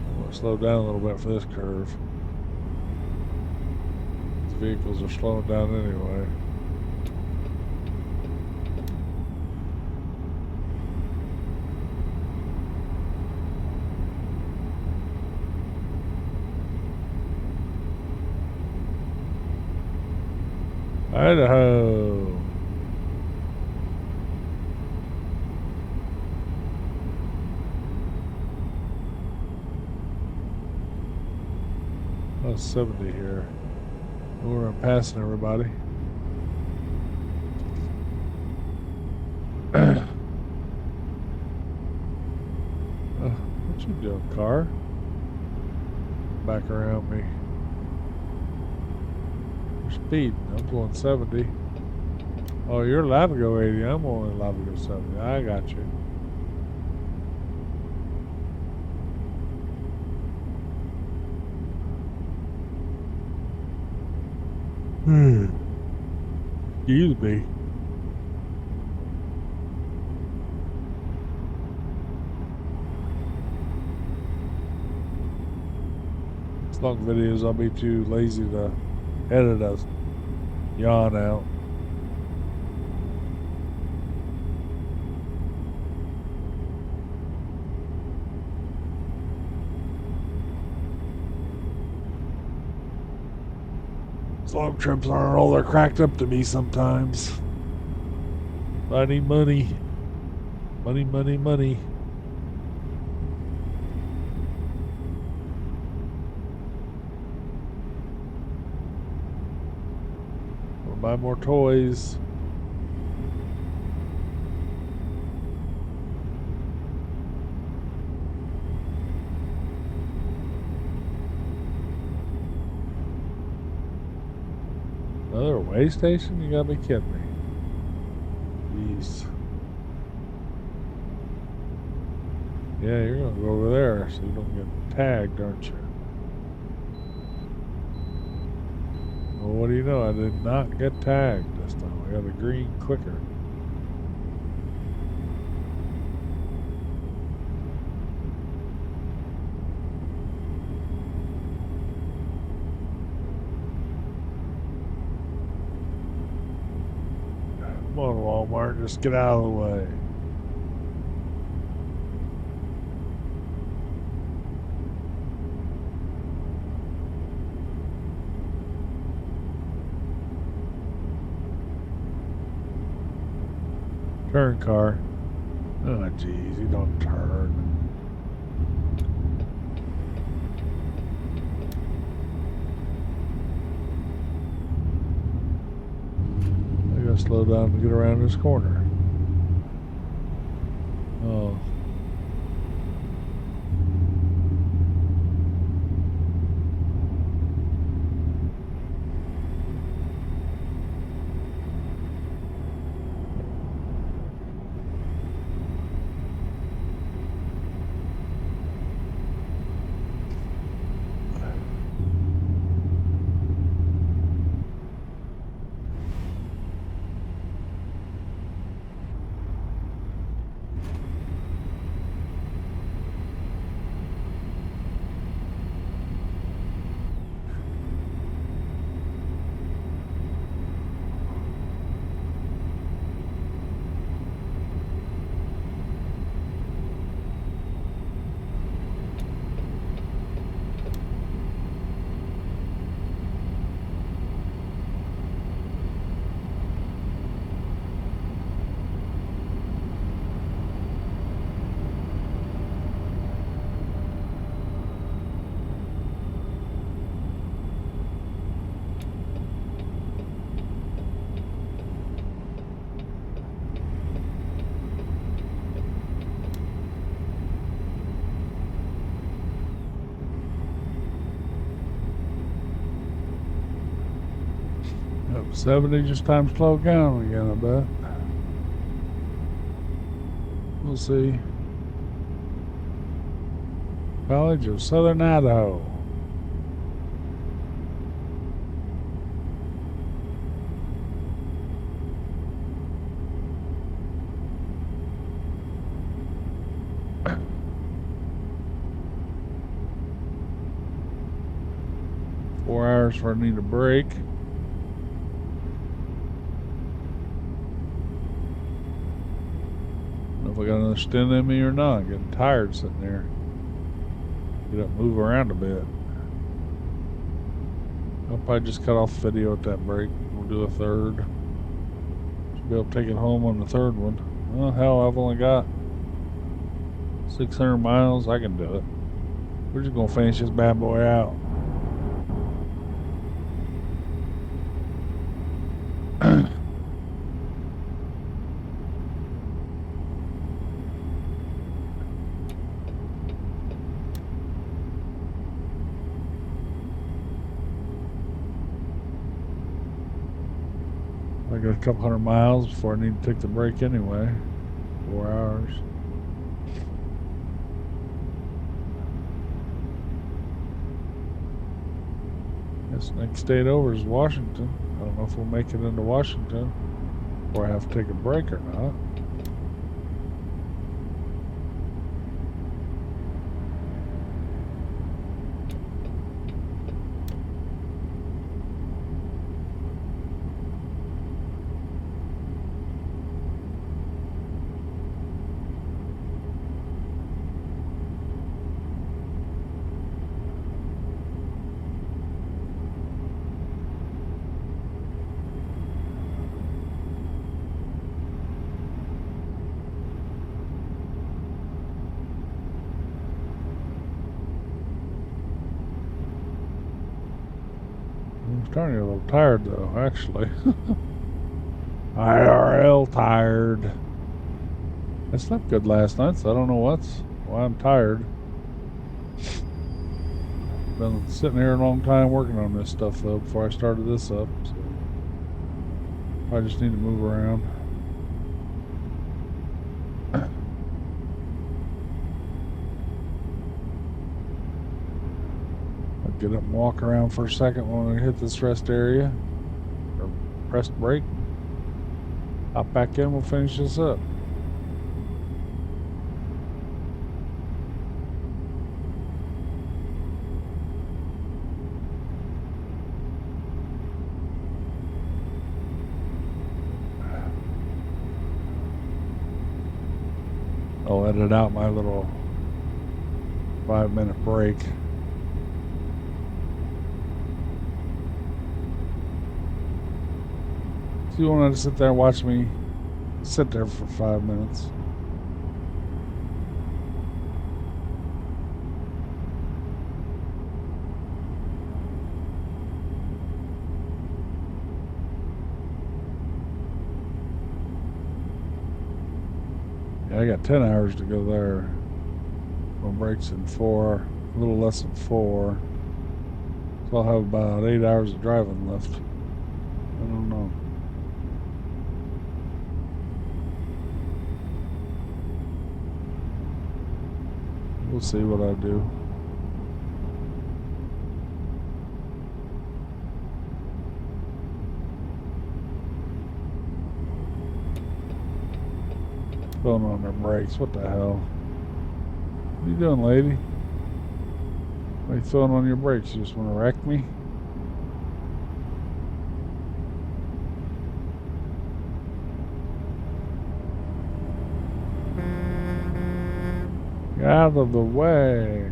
I'm gonna slow down a little bit for this curve. These vehicles are slowing down anyway. Idaho. Oh, 70 here. We're passing everybody. What you doing, car? Back around me. Speed. I'm going 70. Oh, you're allowed to go 80. I'm only allowed to go 70. I got you. Excuse me. These long videos, I'll be too lazy to edit a yawn out. These long trips aren't all they're cracked up to be sometimes. I need money. Money, money, money. I'll buy more toys. Another way station? You gotta be kidding me. Jeez. Yeah, you're gonna go over there so you don't get tagged, aren't you? Well, what do you know? I did not get tagged this time. I got a green clicker. Come on, Walmart, just get out of the way. Turn, car. Oh, geez, you don't turn. I gotta slow down to get around this corner. Oh. 70 just time to slow down again, I bet. We'll see. College of Southern Idaho. Hours before I need a break. I don't know if I got another stint in me or not. I'm getting tired sitting there. Get up, move around a bit. I'll probably just cut off the video at that break. We'll do a third. Should be able to take it home on the third one. Well, hell, I've only got 600 miles. I can do it. We're just gonna finish this bad boy out. I got a couple hundred miles before I need to take the break anyway. 4 hours. This next state over is Washington. I don't know if we'll make it into Washington or I have to take a break or not. I'm starting to get a little tired though, actually. IRL tired. I slept good last night, so I don't know why I'm tired. Been sitting here a long time working on this stuff though before I started this up, so I just need to move around. I'll get up and walk around for a second when I hit this rest area, or rest break. Hop back in, we'll finish this up. I'll edit out my little 5-minute break. So you wanted to sit there and watch me sit there for 5 minutes. Yeah, I got 10 hours to go there. My break's in 4, a little less than 4. So I'll have about 8 hours of driving left. I don't know. We'll see what I do. Going on their brakes. What the hell? What are you doing, lady? Why are you throwing on your brakes? You just want to wreck me? Get out of the way.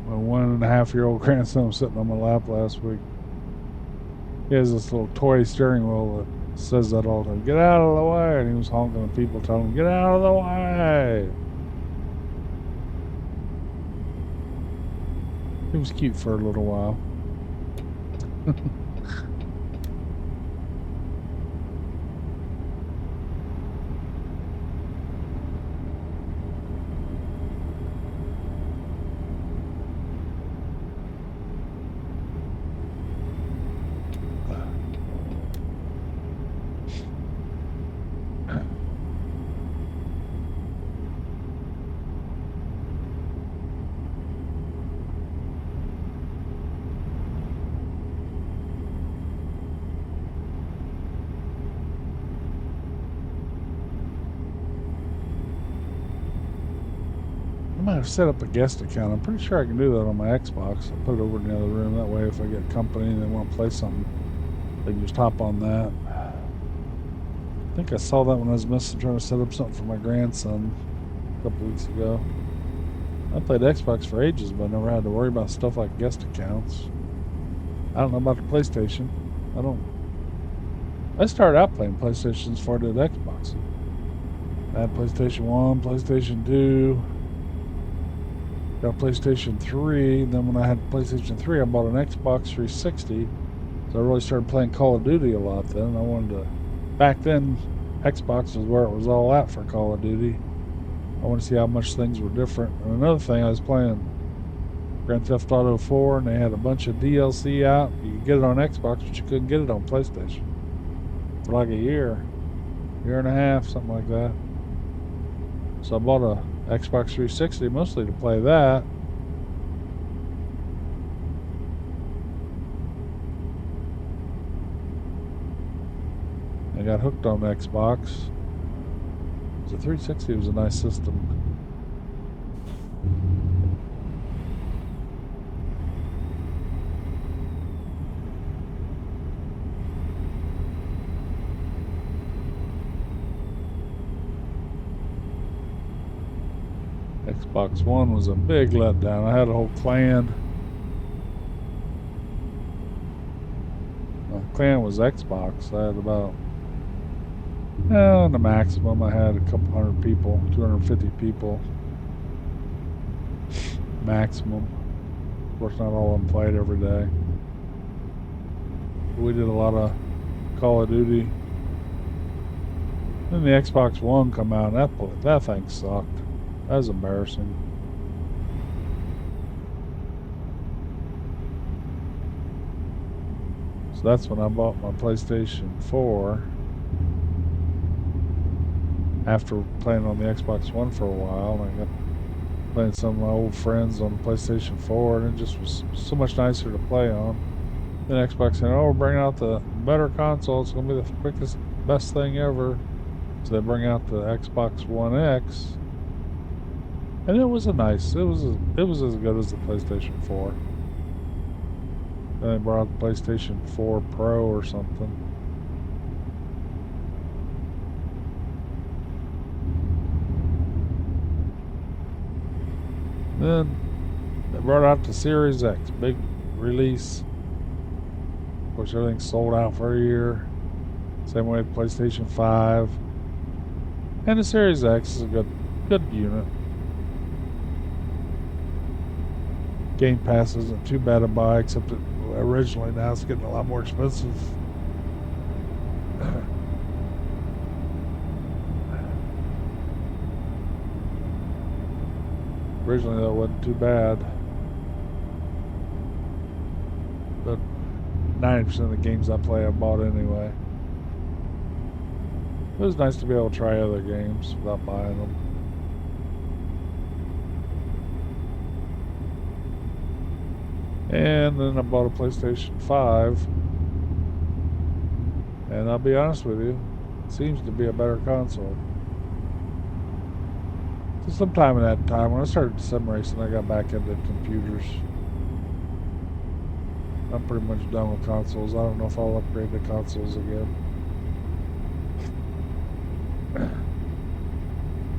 My 1.5-year-old grandson was sitting on my lap last week. He has this little toy steering wheel that says that all the time. Get out of the way. And he was honking at people telling him, get out of the way. It was cute for a little while. might have set up a guest account. I'm pretty sure I can do that on my Xbox. I'll put it over in the other room. That way if I get company and they want to play something, they can just hop on that. I think I saw that when I was trying to set up something for my grandson a couple weeks ago. I played Xbox for ages, but I never had to worry about stuff like guest accounts. I don't know about the PlayStation. I started out playing PlayStations before I did Xbox. I had PlayStation 1, PlayStation 2, got PlayStation 3. Then when I had PlayStation 3, I bought an Xbox 360. So I really started playing Call of Duty a lot then. I wanted to... Back then, Xbox was where it was all at for Call of Duty. I want to see how much things were different. And another thing, I was playing Grand Theft Auto 4, and they had a bunch of DLC out. You could get it on Xbox, but you couldn't get it on PlayStation. For like a year and a half, something like that. So I bought a Xbox 360 mostly to play that. I got hooked on Xbox. The 360 was a nice system. Xbox One was a big letdown. I had a whole clan. My clan was Xbox. I had about, the maximum I had a couple hundred people, 250 people. Maximum. Of course, not all of them played every day. We did a lot of Call of Duty. Then the Xbox One come out, and that thing sucked. That was embarrassing. So that's when I bought my PlayStation 4. After playing on the Xbox One for a while, and I got playing some of my old friends on the PlayStation 4, and it just was so much nicer to play on. Then Xbox said, "Oh, we're bringing out the better console. It's going to be the quickest, best thing ever." So they bring out the Xbox One X. And it was it was as good as the PlayStation 4. Then they brought out the PlayStation 4 Pro or something. Then they brought out the Series X, big release. Of course, everything's sold out for a year. Same way with PlayStation 5. And the Series X is a good unit. Game Pass isn't too bad to buy, except that originally now it's getting a lot more expensive. Originally that wasn't too bad, but 90% of the games I play I bought anyway. It was nice to be able to try other games without buying them. And then I bought a PlayStation 5. And I'll be honest with you, it seems to be a better console. So sometime in that time, when I started sim racing, I got back into computers. I'm pretty much done with consoles. I don't know if I'll upgrade to consoles again.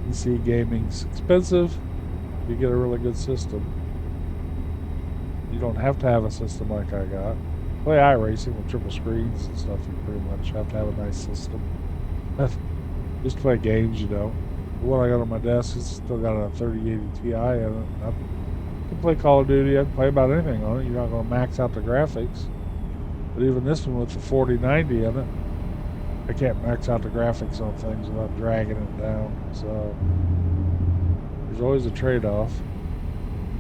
PC gaming's expensive. You get a really good system. You don't have to have a system like I got. Play iRacing with triple screens and stuff, you pretty much have to have a nice system. Just play games, you know. The one I got on my desk is still got a 3080 Ti in it. I can play Call of Duty, I can play about anything on it. You're not going to max out the graphics. But even this one with the 4090 in it, I can't max out the graphics on things without dragging it down. So there's always a trade-off.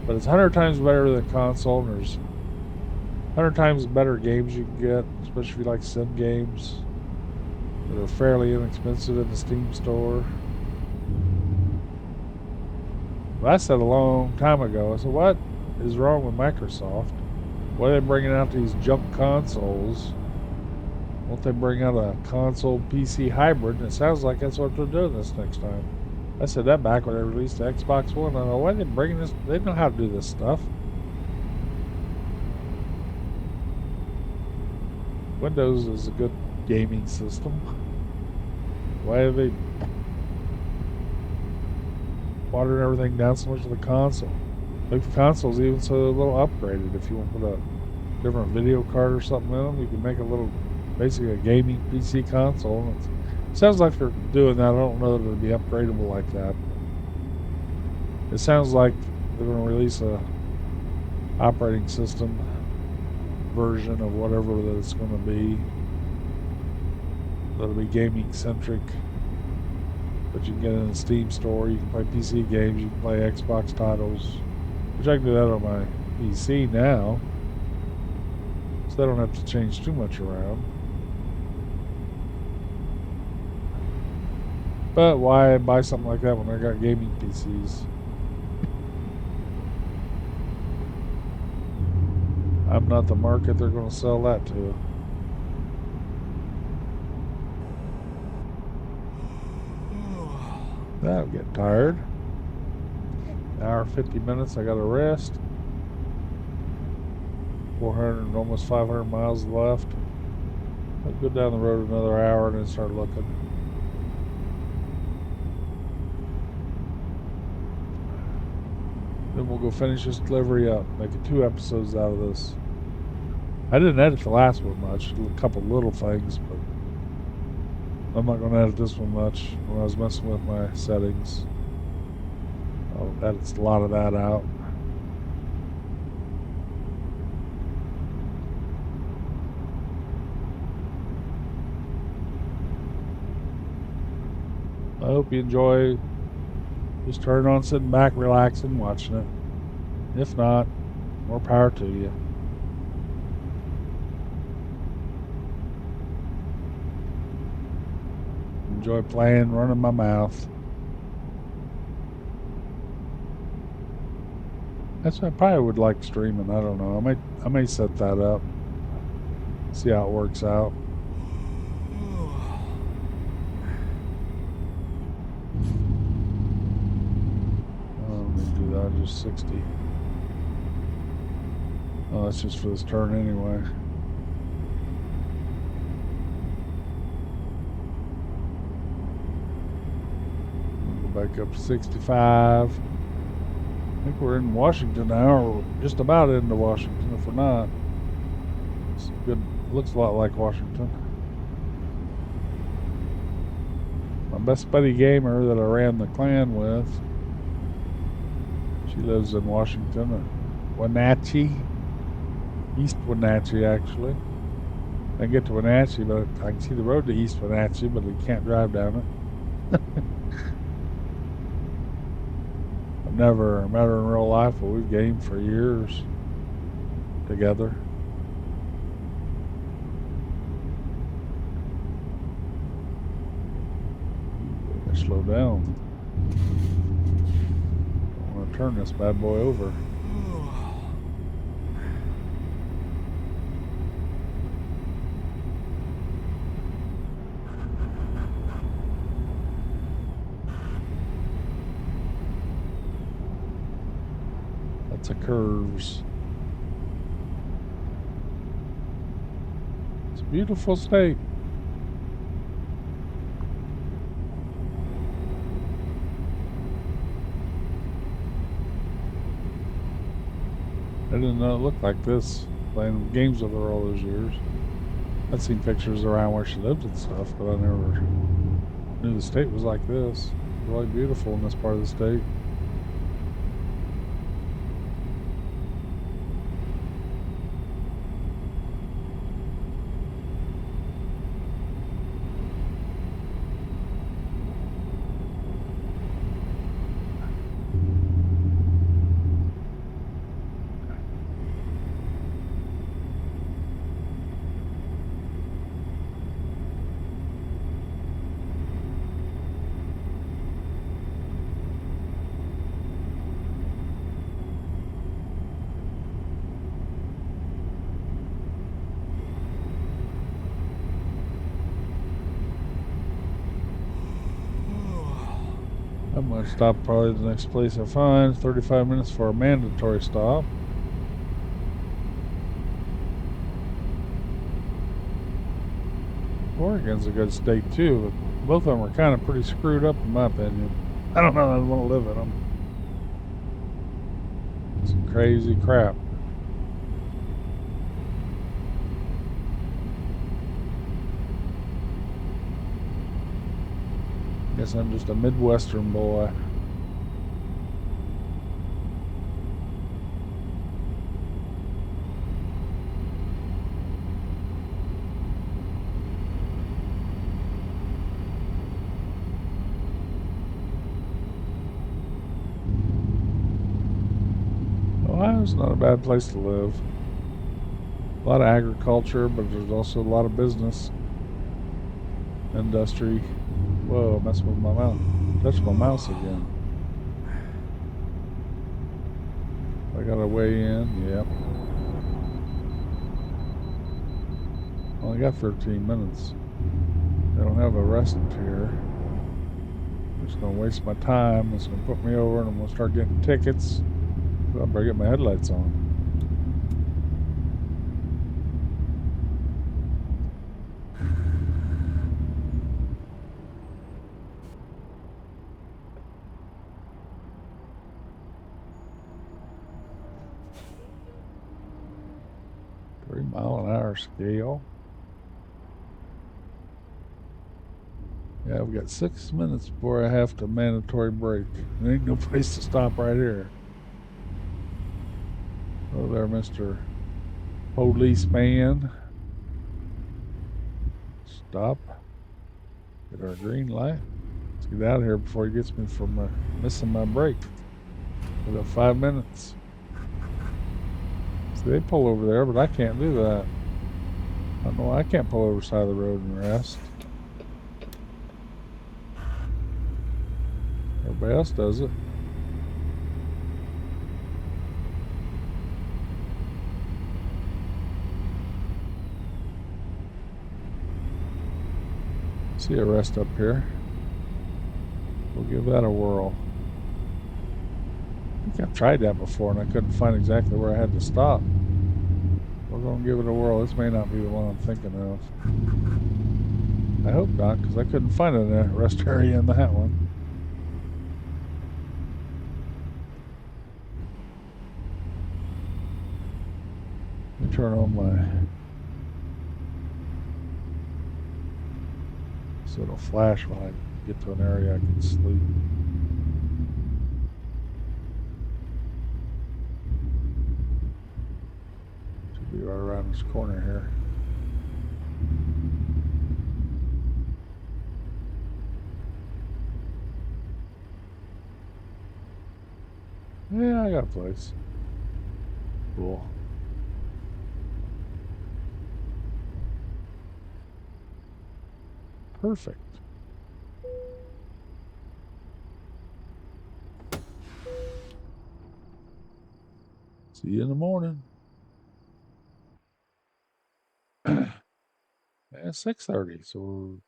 But it's 100 times better than console, and there's 100 times better games you can get, especially if you like sim games that are fairly inexpensive in the Steam store. But I said a long time ago, I said, what is wrong with Microsoft? Why are they bringing out these junk consoles? Won't they bring out a console PC hybrid? And it sounds like that's what they're doing this next time. I said that back when they released the Xbox One. I know why they bringing this. They know how to do this stuff. Windows is a good gaming system. Why are they watering everything down so much of the console? Like the console's even so a little upgraded. If you want to put a different video card or something in them, you can make a little, basically a gaming PC console. It sounds like they're doing that. I don't know that it'll be upgradable like that. It sounds like they're going to release a operating system version of whatever that it's going to be. That'll be gaming centric. But you can get it in the Steam store. You can play PC games. You can play Xbox titles. Which I can do that on my PC now. So I don't have to change too much around. But why buy something like that when I got gaming PCs? I'm not the market they're going to sell that to. I'm getting tired. Hour 50 minutes, I got to rest. 400, almost 500 miles left. I'll go down the road another hour and then start looking. Then we'll go finish this delivery up, making 2 episodes out of this. I didn't edit the last one much, a couple little things, but I'm not going to edit this one much. When I was messing with my settings, I'll edit a lot of that out. I hope you enjoy just turning on, sitting back, relaxing, watching it. If not, more power to you. Enjoy playing, running my mouth. That's what I probably would like streaming. I don't know. I may set that up. See how it works out. Just 60. Oh, that's just for this turn anyway. Go back up to 65. I think we're in Washington now, or just about into Washington. If we're not, it's good. Looks a lot like Washington. My best buddy gamer that I ran the clan with, she lives in Washington, Wenatchee, East Wenatchee actually. I can get to Wenatchee, but I can see the road to East Wenatchee, but we can't drive down it. I've never met her in real life, but we've gamed for years together. Better slow down. Turn this bad boy over. Lots of curves. It's a beautiful state. I didn't know it looked like this, playing games with her all those years. I'd seen pictures around where she lived and stuff, but I never knew the state was like this. It's really beautiful in this part of the state. I'm going to stop probably the next place I find. 35 minutes for a mandatory stop. Oregon's a good state too, but both of them are kind of pretty screwed up in my opinion. I don't know, I don't want to live in them. Some crazy crap. Guess I'm just a Midwestern boy. Ohio's not a bad place to live. A lot of agriculture, but there's also a lot of business. Industry. Whoa, messing with my mouse. Touched my mouse again. I gotta weigh in, yep. Only got 13 minutes. They don't have a rest here. I'm just gonna waste my time. It's gonna put me over and I'm gonna start getting tickets. I better get my headlights on. $3-mile-an-hour scale. Yeah, I've got 6 minutes before I have to mandatory break. There ain't no place to stop right here. Oh, there, Mr. Policeman. Stop. Get our green light. Let's get out of here before he gets me from missing my break. We got 5 minutes. See, they pull over there, but I can't do that. I don't know why I can't pull over the side of the road and rest. Everybody else does it. See a rest up here. We'll give that a whirl. I think I've tried that before and I couldn't find exactly where I had to stop. We're going to give it a whirl. This may not be the one I'm thinking of. I hope not, because I couldn't find a rest area in that one. Let me turn on my... so it'll flash when I get to an area I can sleep. Should be right around this corner here. Yeah, I got a place. Cool. Perfect. See you in the morning. Yeah, 6:30. So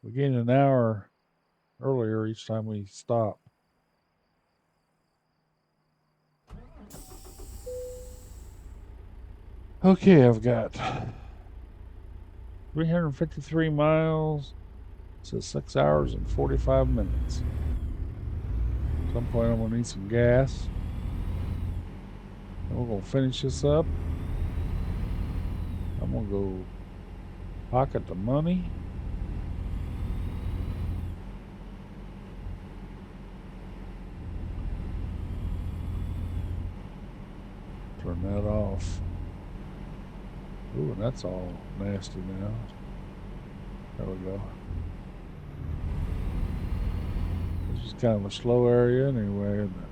we gain an hour earlier each time we stop. Okay, I've got 353 miles. So 6 hours and 45 minutes. At some point I'm gonna need some gas. And we're gonna finish this up. I'm gonna go pocket the money. Turn that off. Ooh, and that's all nasty now. There we go. This is kind of a slow area anyway, isn't it?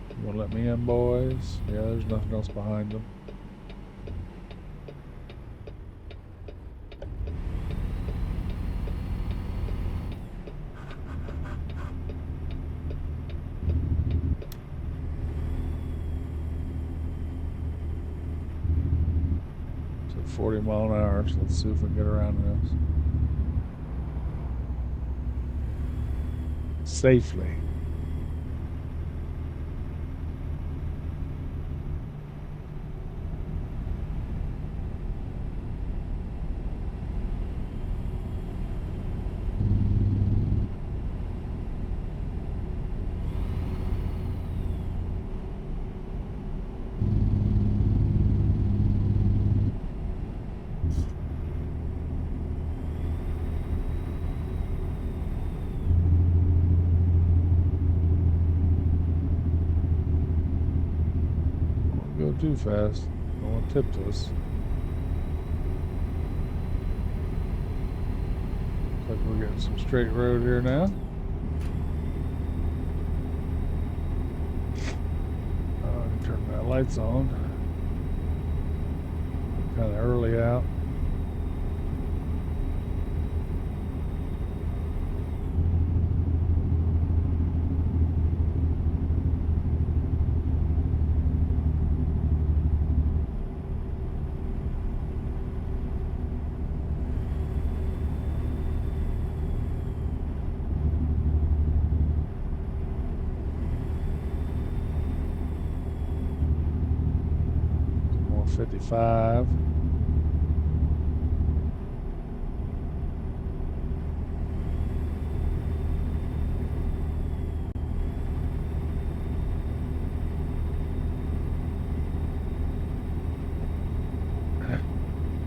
You gonna let me in, boys? Yeah, there's nothing else behind them. So 40 mile an hour, so let's see if we can get around this. safely. Don't go too fast. Don't want to tip this. Looks like we're getting some straight road here now. Turn my lights on. Kind of early out. More 55.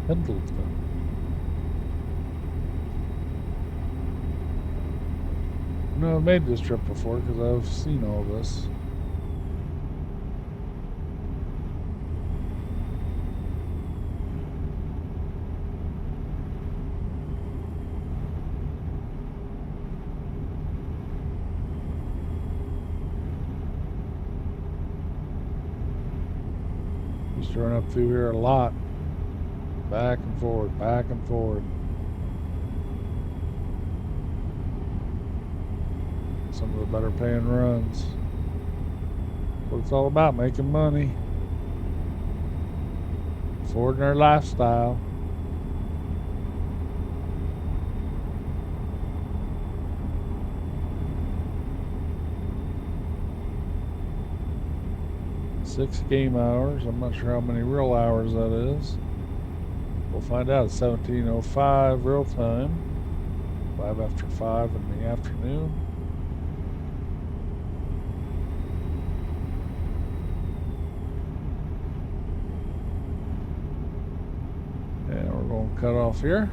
Pendleton. No, I've made this trip before because I've seen all this. Used to run up through here a lot. Back and forward, back and forward. Some of the better paying runs. That's what it's all about, making money. Affording their lifestyle. Six game hours. I'm not sure how many real hours that is. We'll find out. 17:05 real time. 5 after 5 in the afternoon. And we're going to cut off here.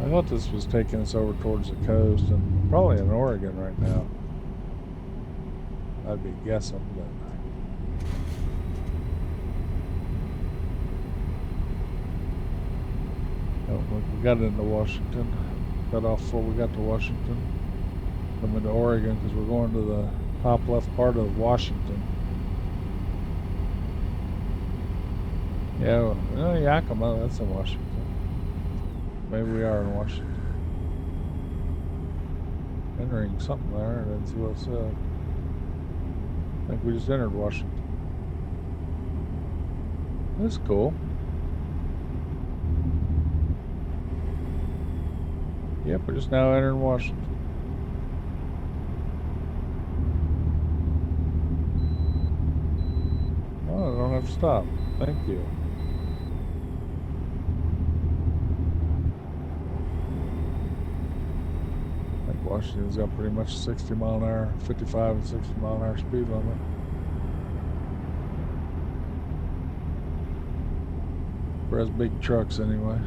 I thought this was taking us over towards the coast and probably in Oregon right now. I'd be guessing, but oh, we got into Washington. Cut off before we got to Washington. Come into Oregon because we're going to the top left part of Washington. Yeah, well, Yakima, that's in Washington. Maybe we are in Washington. Entering something there, I didn't see what it said. I think we just entered Washington. That's cool. Yep, we're just now entering Washington. Oh, I don't have to stop. Thank you. I think Washington's got pretty much 60 mile an hour, 55 and 60 mile an hour speed limit. For us big trucks anyway.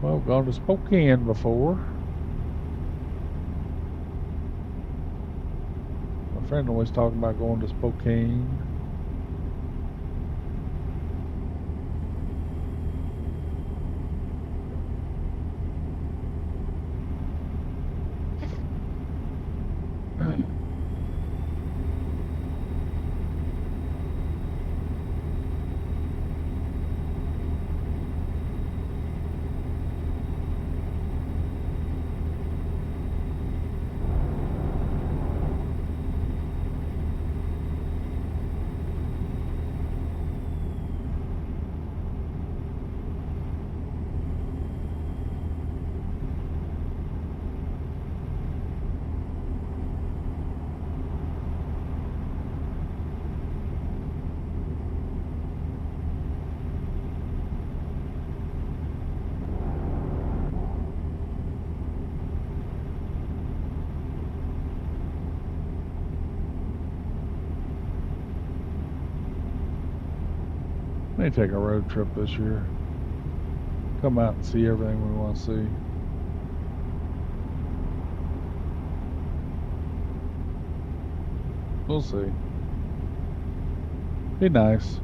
Well, gone to Spokane before. My friend always talking about going to Spokane. May take a road trip this year. Come out and see everything we want to see. We'll see. Be nice.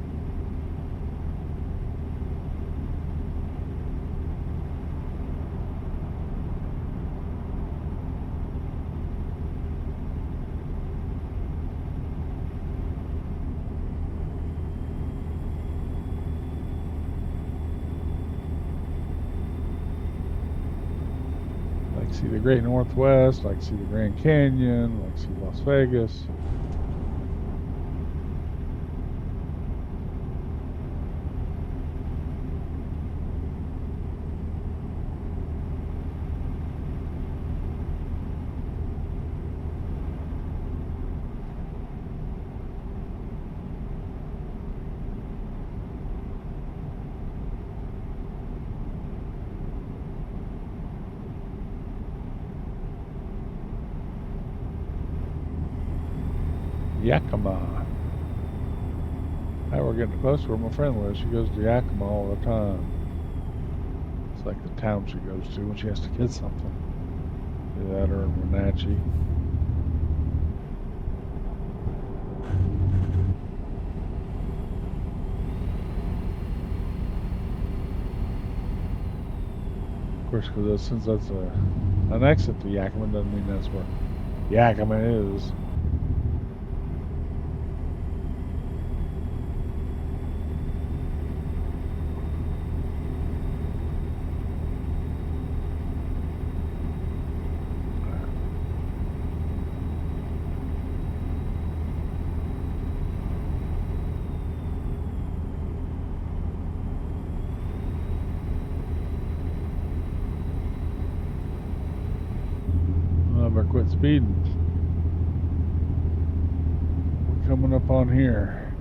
Like to see the Great Northwest, like to see the Grand Canyon, like to see Las Vegas. Yakima. Now we're getting close to where my friend lives. She goes to Yakima all the time. It's like the town she goes to when she has to get something. Either that or in Wenatchee. Of course, because since that's an exit to Yakima, doesn't mean that's where Yakima is. Never quit speeding. We're coming up on here.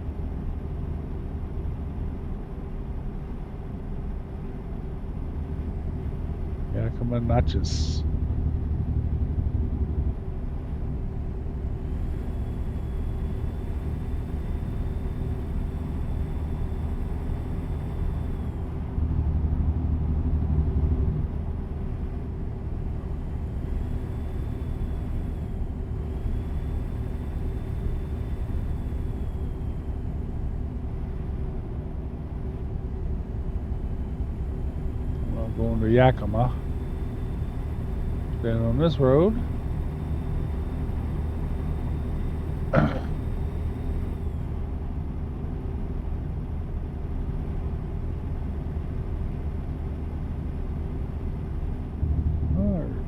Yakima Natchez. Going to Yakima. Staying on this road.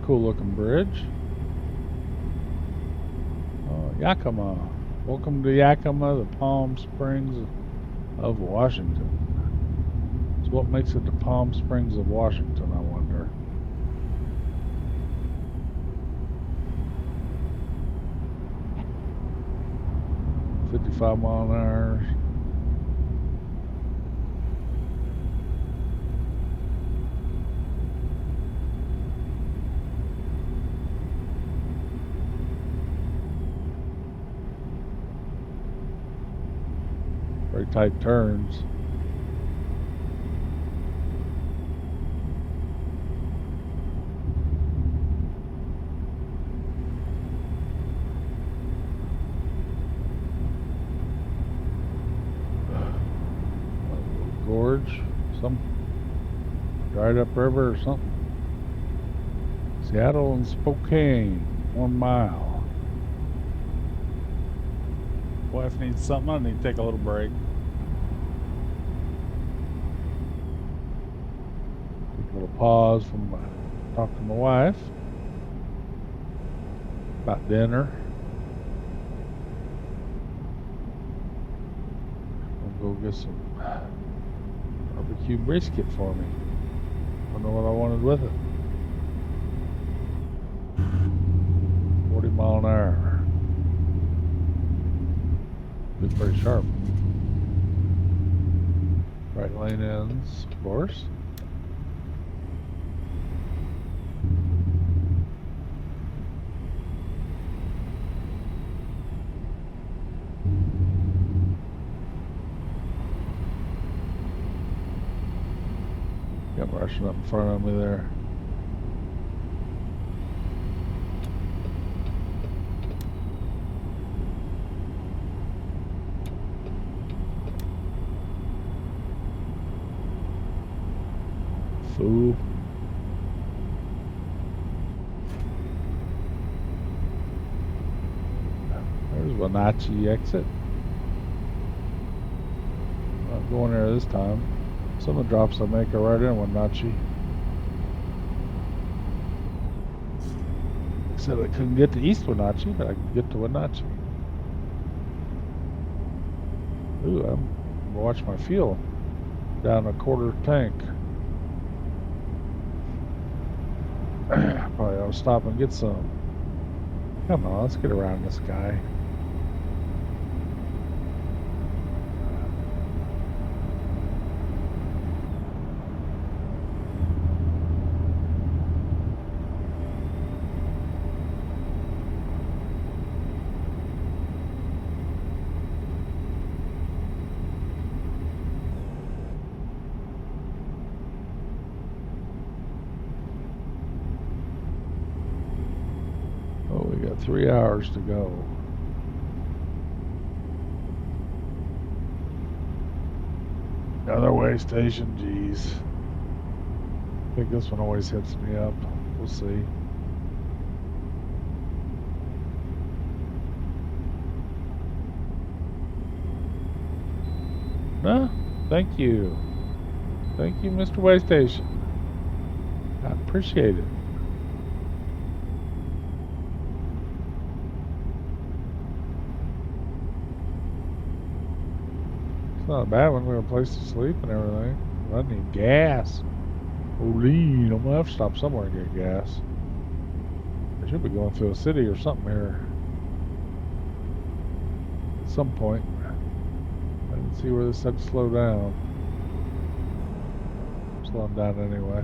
Cool looking bridge. Yakima. Welcome to Yakima, the Palm Springs of Washington. So what makes it the Palm Springs of Washington, I wonder? $55 mile an hour. Very tight turns. Gorge, some dried up river or something. Seattle and Spokane, 1 mile. Wife needs something, I need to take a little break. Take a little pause from talk to my wife about dinner. I'll go get some barbecue brisket for me. Don't know what I wanted with it. 40 mile an hour. Be pretty sharp. Right lane ends, of course. Come rushing up in front of me there. Fool. There's Wenatchee exit. Not going there this time. Some of the drops I make are right in Wenatchee. I said I couldn't get to East Wenatchee, but I could get to Wenatchee. Ooh, I'm gonna watch my fuel. Down a quarter tank. Probably ought to stop and get some. Come on, let's get around this guy. Oh, we got 3 hours to go. Another way station, geez. I think this one always hits me up. We'll see. No, thank you. Thank you, Mr. Way Station. I appreciate it. It's not a bad one. We have a place to sleep and everything. I need gas. Holy, I'm gonna have to stop somewhere and get gas. I should be going through a city or something here at some point. I didn't see where this said slow down. Slowing down anyway.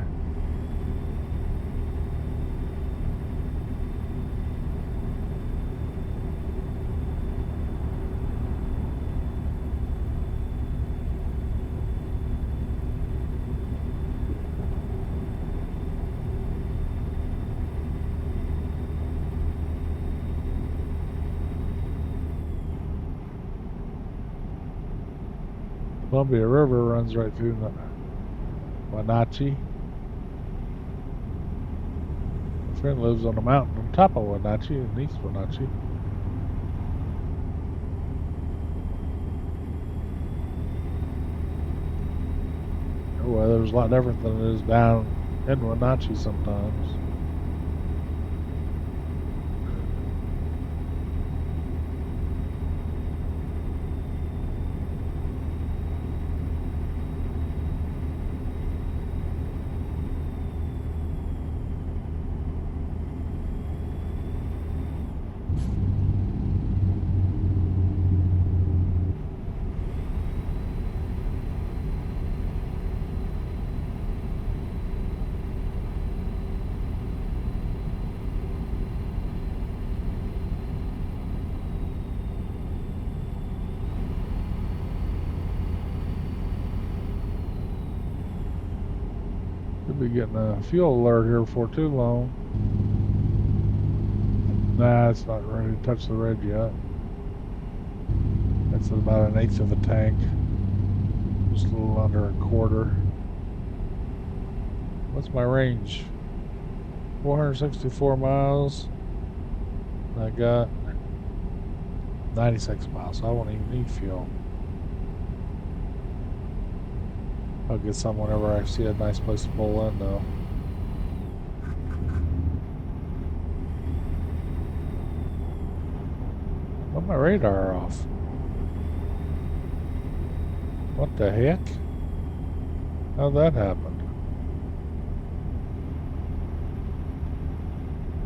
Columbia River runs right through Wenatchee. My friend lives on a mountain on top of Wenatchee in East Wenatchee. The weather's a lot different than it is down in Wenatchee sometimes. Be getting a fuel alert here before too long. Nah, it's not ready to touch the red yet. That's about an eighth of a tank. Just a little under a quarter. What's my range? 464 miles. I got 96 miles, so I won't even need fuel. I'll get some whenever I see a nice place to pull in, though. Oh, my radar off. What the heck? How'd that happen?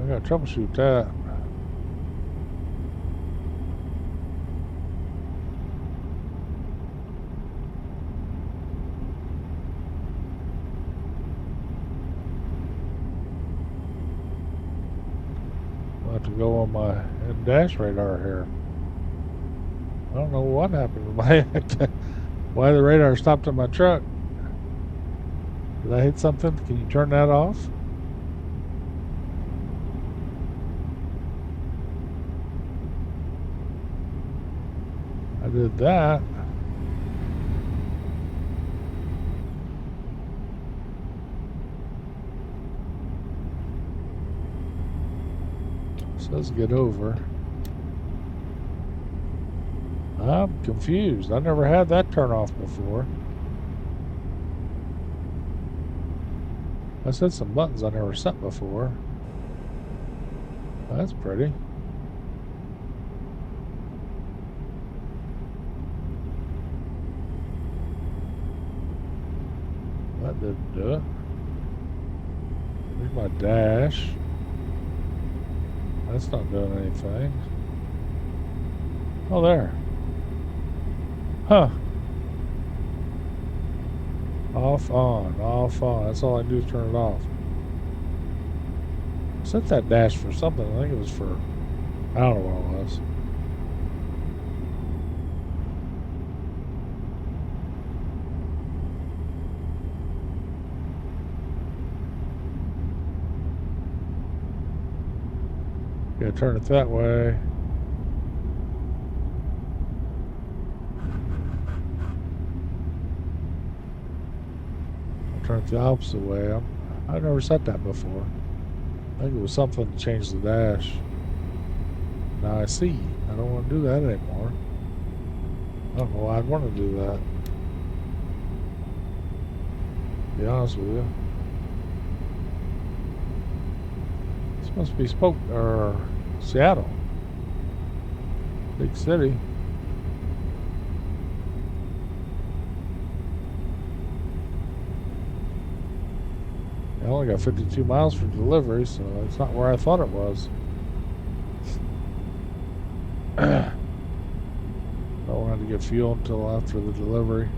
I gotta troubleshoot that. To go on my dash radar here. I don't know what happened to my why the radar stopped in my truck. Did I hit something? Can you turn that off? I did that. Says get over. I'm confused. I never had that turn off before. I set some buttons I never set before. That's pretty. That didn't do it. There's my dash. That's not doing anything. Oh, there. Huh. Off, on, off, on. That's all I do is turn it off. I set that dash for something. I think it was for, I don't know what it was. Yeah, turn it that way. I'll turn it the opposite way. I've never set that before. I think it was something to change the dash. Now I see. I don't want to do that anymore. I don't know why I'd want to do that. To be honest with you. This must be Seattle. Big city. I only got 52 miles for delivery, so it's not where I thought it was. I don't have to get fuel until after the delivery.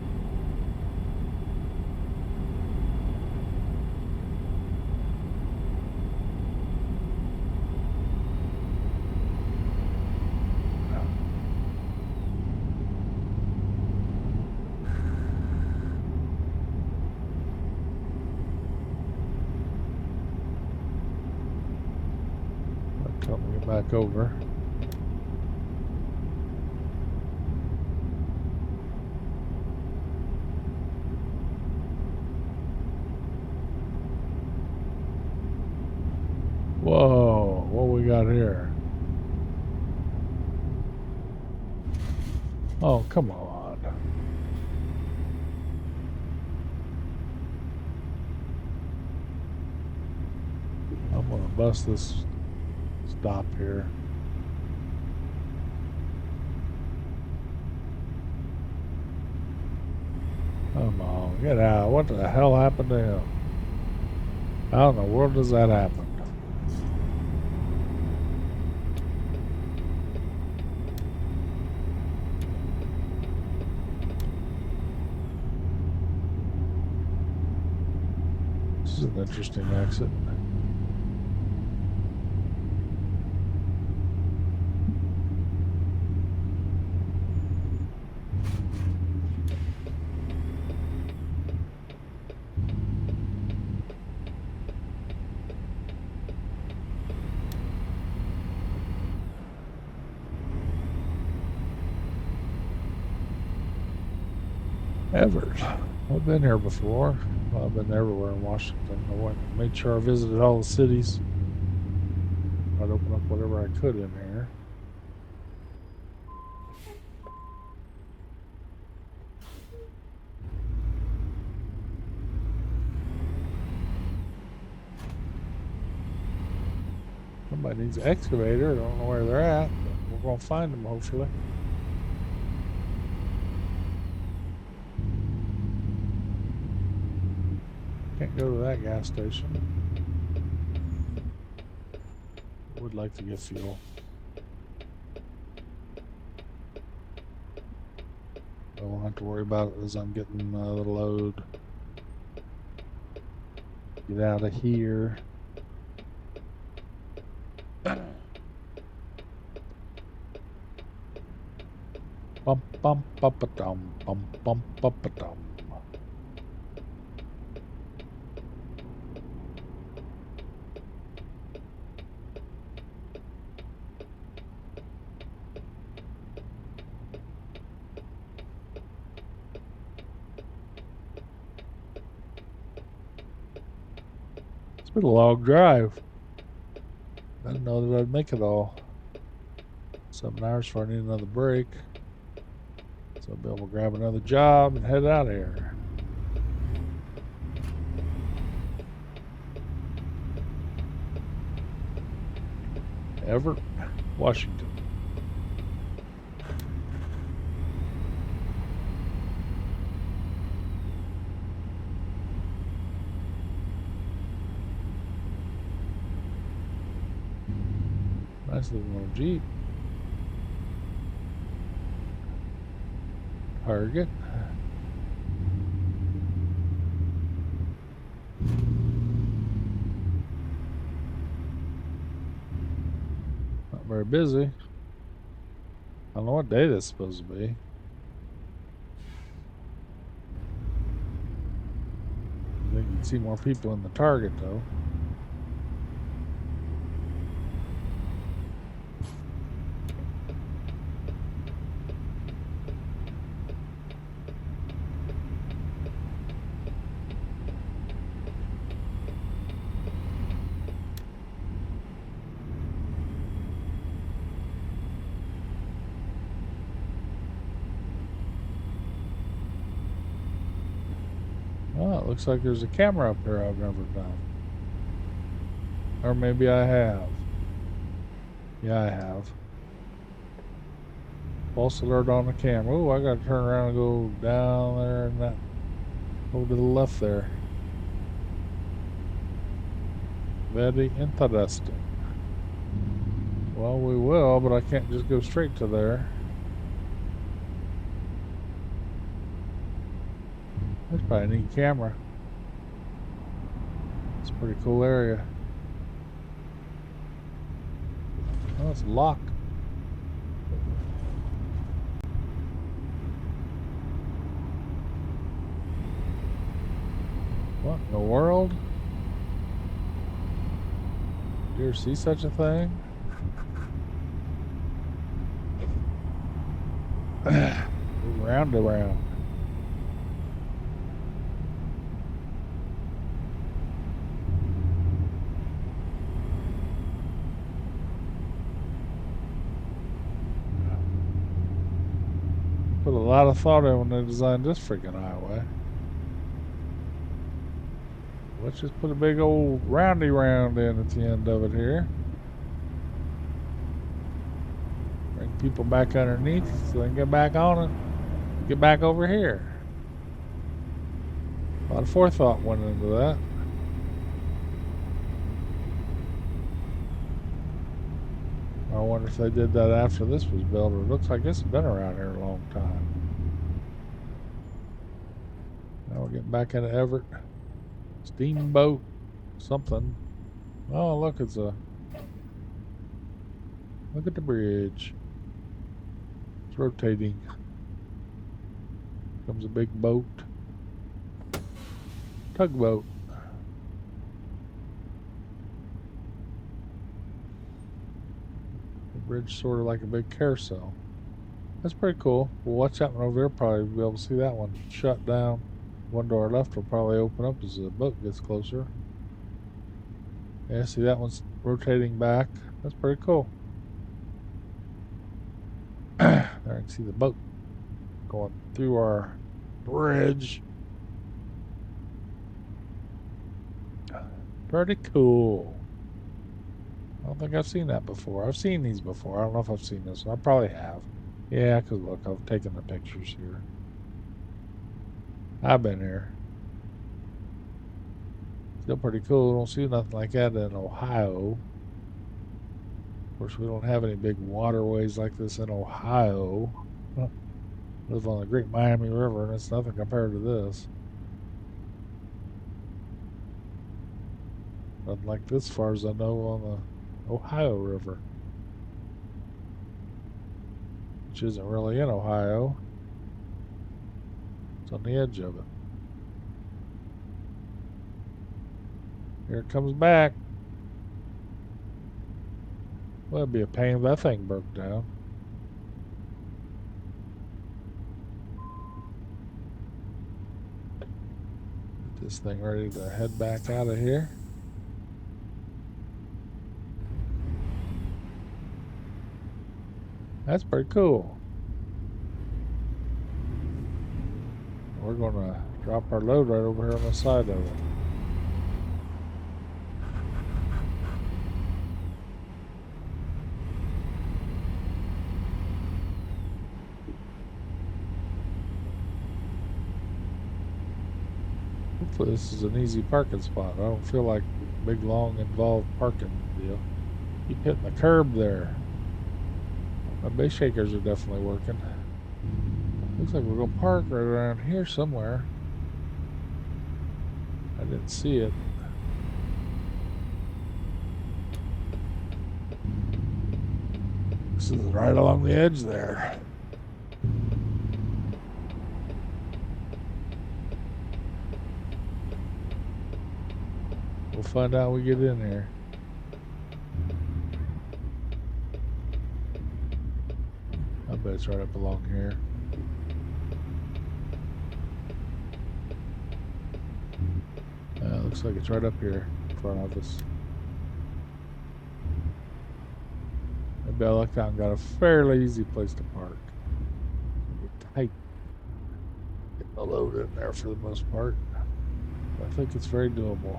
Back over. Whoa, what we got here? Oh, come on. I'm gonna bust this stop here. Come on, get out. What the hell happened to him? How in the world does that happen? This is an interesting exit. Evers. I've been here before. Well, I've been everywhere in Washington. I went and made sure I visited all the cities. I'd open up whatever I could in here. Somebody needs an excavator. I don't know where they're at, but we're going to find them hopefully. Can't go to that gas station. Would like to get fuel. I won't have to worry about it as I'm getting the load. Get out of here. Bum bum bum ba dum bum bum bum ba dum. been a long drive. I didn't know that I'd make it all 7 hours before I need another break. So I'll be able to grab another job and head out of here. Everett, Washington. Nice looking little Jeep. Target. Not very busy. I don't know what day that's supposed to be. I think you'd see more people in the Target though. Oh, it looks like there's a camera up here I've never done. Or maybe I have. Yeah, I have. False alert on the camera. Oh, I gotta turn around and go down there and that over to the left there. Very interesting. Well, we will, but I can't just go straight to there. That's probably a neat camera. It's a pretty cool area. Oh, it's locked. What in the world? Did you ever see such a thing? Round and round. Put a lot of thought in when they designed this freaking highway. Let's just put a big old roundy round in at the end of it here. Bring people back underneath so they can get back on it. Get back over here. A lot of forethought went into that. I wonder if they did that after this was built, or it looks like this has been around here a long time. Now we're getting back into Everett. Steamboat something. Oh, look, it's a... Look at the bridge. It's rotating. Comes a big boat. Tugboat. The bridge sort of like a big carousel. That's pretty cool. We'll watch that one over there. Probably be able to see that one shut down. One to our left will probably open up as the boat gets closer. Yeah, see that one's rotating back. That's pretty cool. There you can see the boat going through our bridge. Pretty cool. I don't think I've seen that before. I've seen these before. I don't know if I've seen this one. I probably have. Yeah, because look, I've taken the pictures here. I've been here. Still pretty cool. Don't see nothing like that in Ohio. Of course, we don't have any big waterways like this in Ohio. Live on the Great Miami River, and it's nothing compared to this. Nothing like this, as far as I know, on the Ohio River, which isn't really in Ohio. It's on the edge of it. Here it comes back. Well, it'd be a pain if that thing broke down. Get this thing ready to head back out of here. That's pretty cool. We're gonna drop our load right over here on the side of it. Hopefully this is an easy parking spot. I don't feel like big, long, involved parking deal. Keep hitting the curb there. My base shakers are definitely working. Looks like we're gonna park right around here somewhere. I didn't see it. This is right along the edge there. We'll find out when we get in here. I bet it's right up along here. Looks like it's right up here in front of us. Maybe I lucked out and got a fairly easy place to park. Get tight. Get the load in there for the most part. I think it's very doable.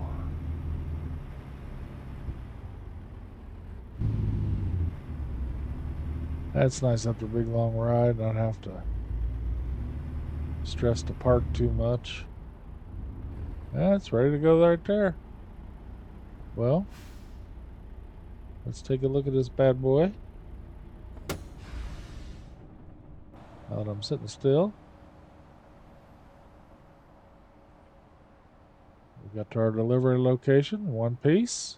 That's nice after a big long ride, not have to stress to park too much. That's ready to go right there. Well, let's take a look at this bad boy. Now that I'm sitting still. We got to our delivery location, one piece.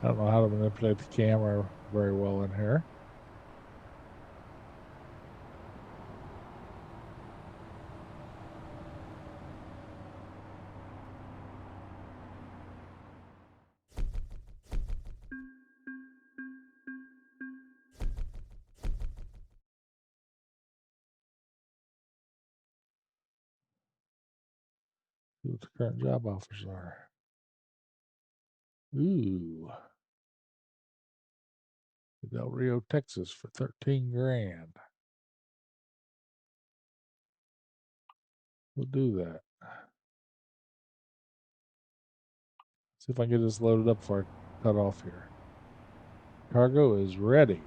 I don't know how to manipulate the camera very well in here. See what the current job offers are. Ooh. Del Rio, Texas for 13 grand. We'll do that. See if I can get this loaded up before I cut off here. Cargo is ready.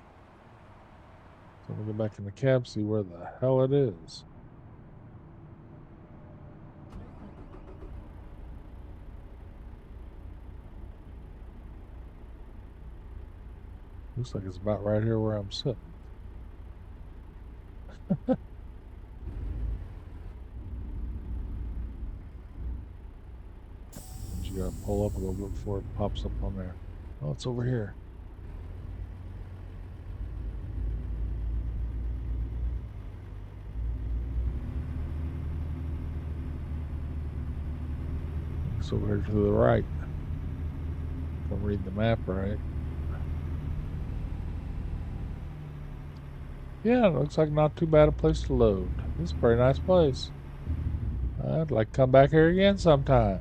So I'm going to go back in the cab, see where the hell it is. Looks like it's about right here where I'm sitting. You gotta pull up a little bit before it pops up on there. Oh, it's over here. It's over here to the right. If I'm reading the map right. Yeah, it looks like not too bad a place to load. It's a pretty nice place. I'd like to come back here again sometime.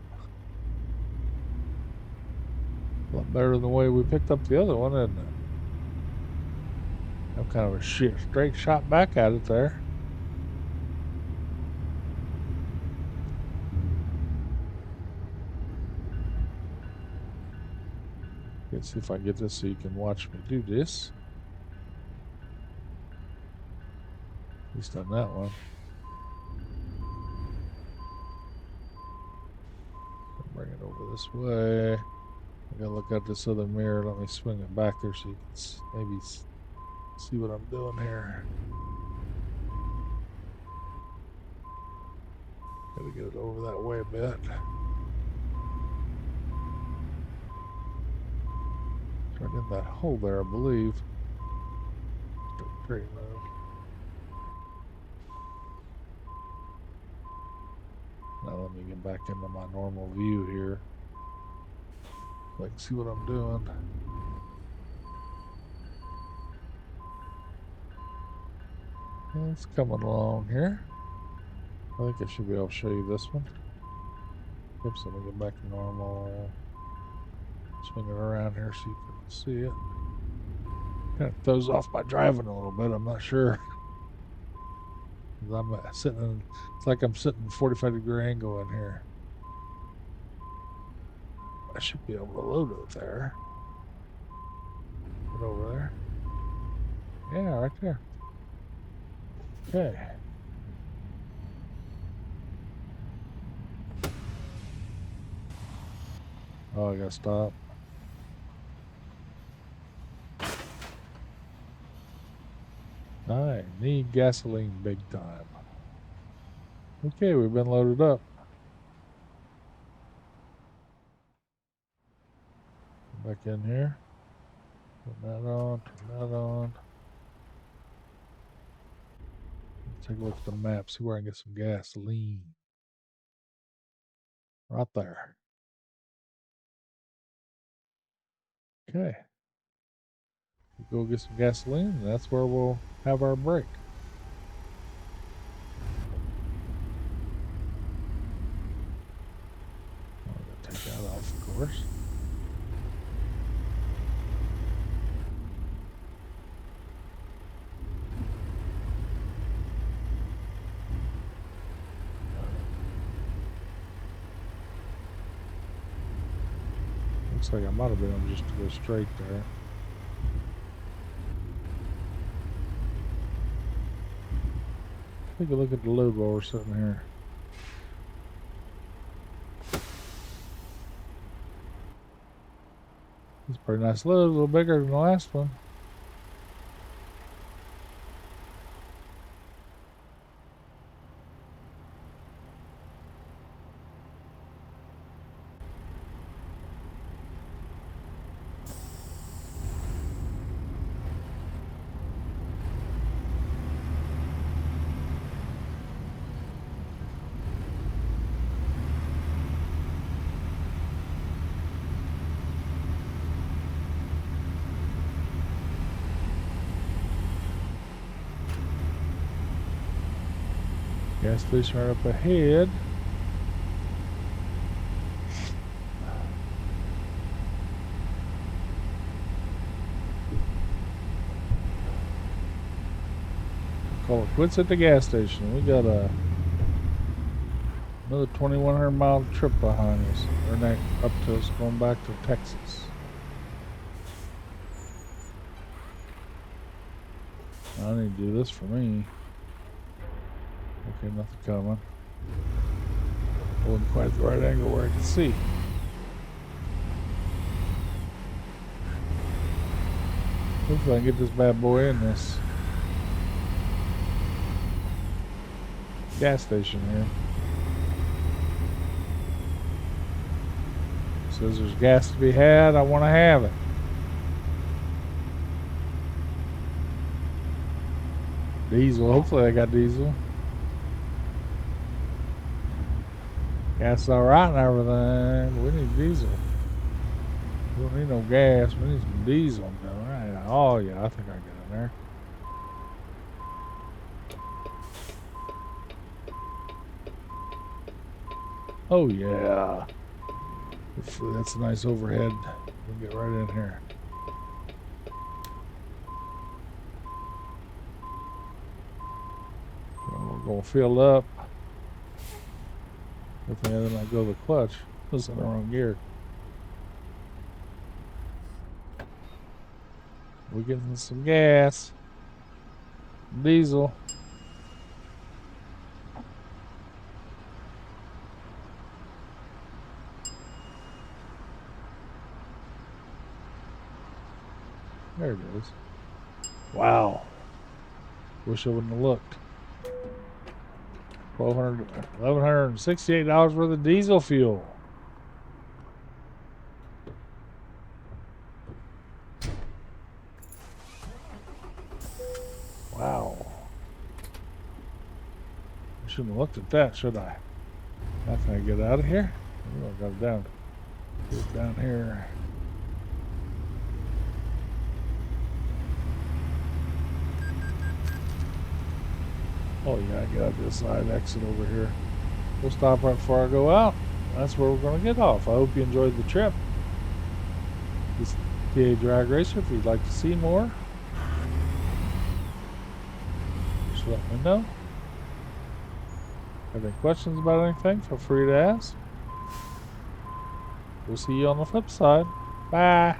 A lot better than the way we picked up the other one, isn't it? I'm kind of a straight shot back at it there. Let's see if I can get this so you can watch me do this. At least on that one. Bring it over this way. I gotta look out this other mirror. Let me swing it back there so you can maybe see what I'm doing here. Gotta get it over that way a bit. It's right in that hole there, I believe. Great move. Now let me get back into my normal view here so I can see what I'm doing. It's coming along here. I think I should be able to show you this one. Oops, let me get back to normal. Swing it around here, see if I can see it. Kind of throws off my driving a little bit. I'm not sure. I'm sitting in, it's like I'm sitting 45-degree angle in here. I should be able to load it there. Put over there. Yeah, right there. Okay. Oh, I gotta stop. I need gasoline big time. Okay, we've been loaded up. Back in here. Turn that on, turn that on. Let's take a look at the map, see where I can get some gasoline. Right there. Okay. We'll go get some gasoline, and that's where we'll have our break. I'm going to take that off, of course. Looks like I might have been able just to go straight there. Take a look at the load while we're sitting here. It's a pretty nice load, a little bigger than the last one. Gas station right up ahead. Call it quits at the gas station. We got another 2,100 mile trip behind us. Or next up to us going back to Texas. I need to do this for me. Okay, nothing coming. Wasn't quite the right angle where I can see. Hopefully I can get this bad boy in this gas station here. Says there's gas to be had. I want to have it. Diesel. Hopefully I got diesel. Gas all right and everything. We need diesel. We don't need no gas. We need some diesel. All right. Oh yeah, I think I get in there. Oh yeah. Hopefully that's a nice overhead. We'll get right in here. We're going to fill up. Good thing I did not go to the clutch. Was in the wrong gear. We're getting some gas. Diesel. There it is. Wow. Wish I wouldn't have looked. $1,168 worth of diesel fuel. Wow. I shouldn't have looked at that, should I? How can I get out of here? Oh, I got it down. Get it down here. Oh yeah, I got this side exit over here. We'll stop right before I go out. that's where we're going to get off. I hope you enjoyed the trip. This is TA Drag Racer. If you'd like to see more, just let me know. Have any questions about anything, feel free to ask. We'll see you on the flip side. Bye.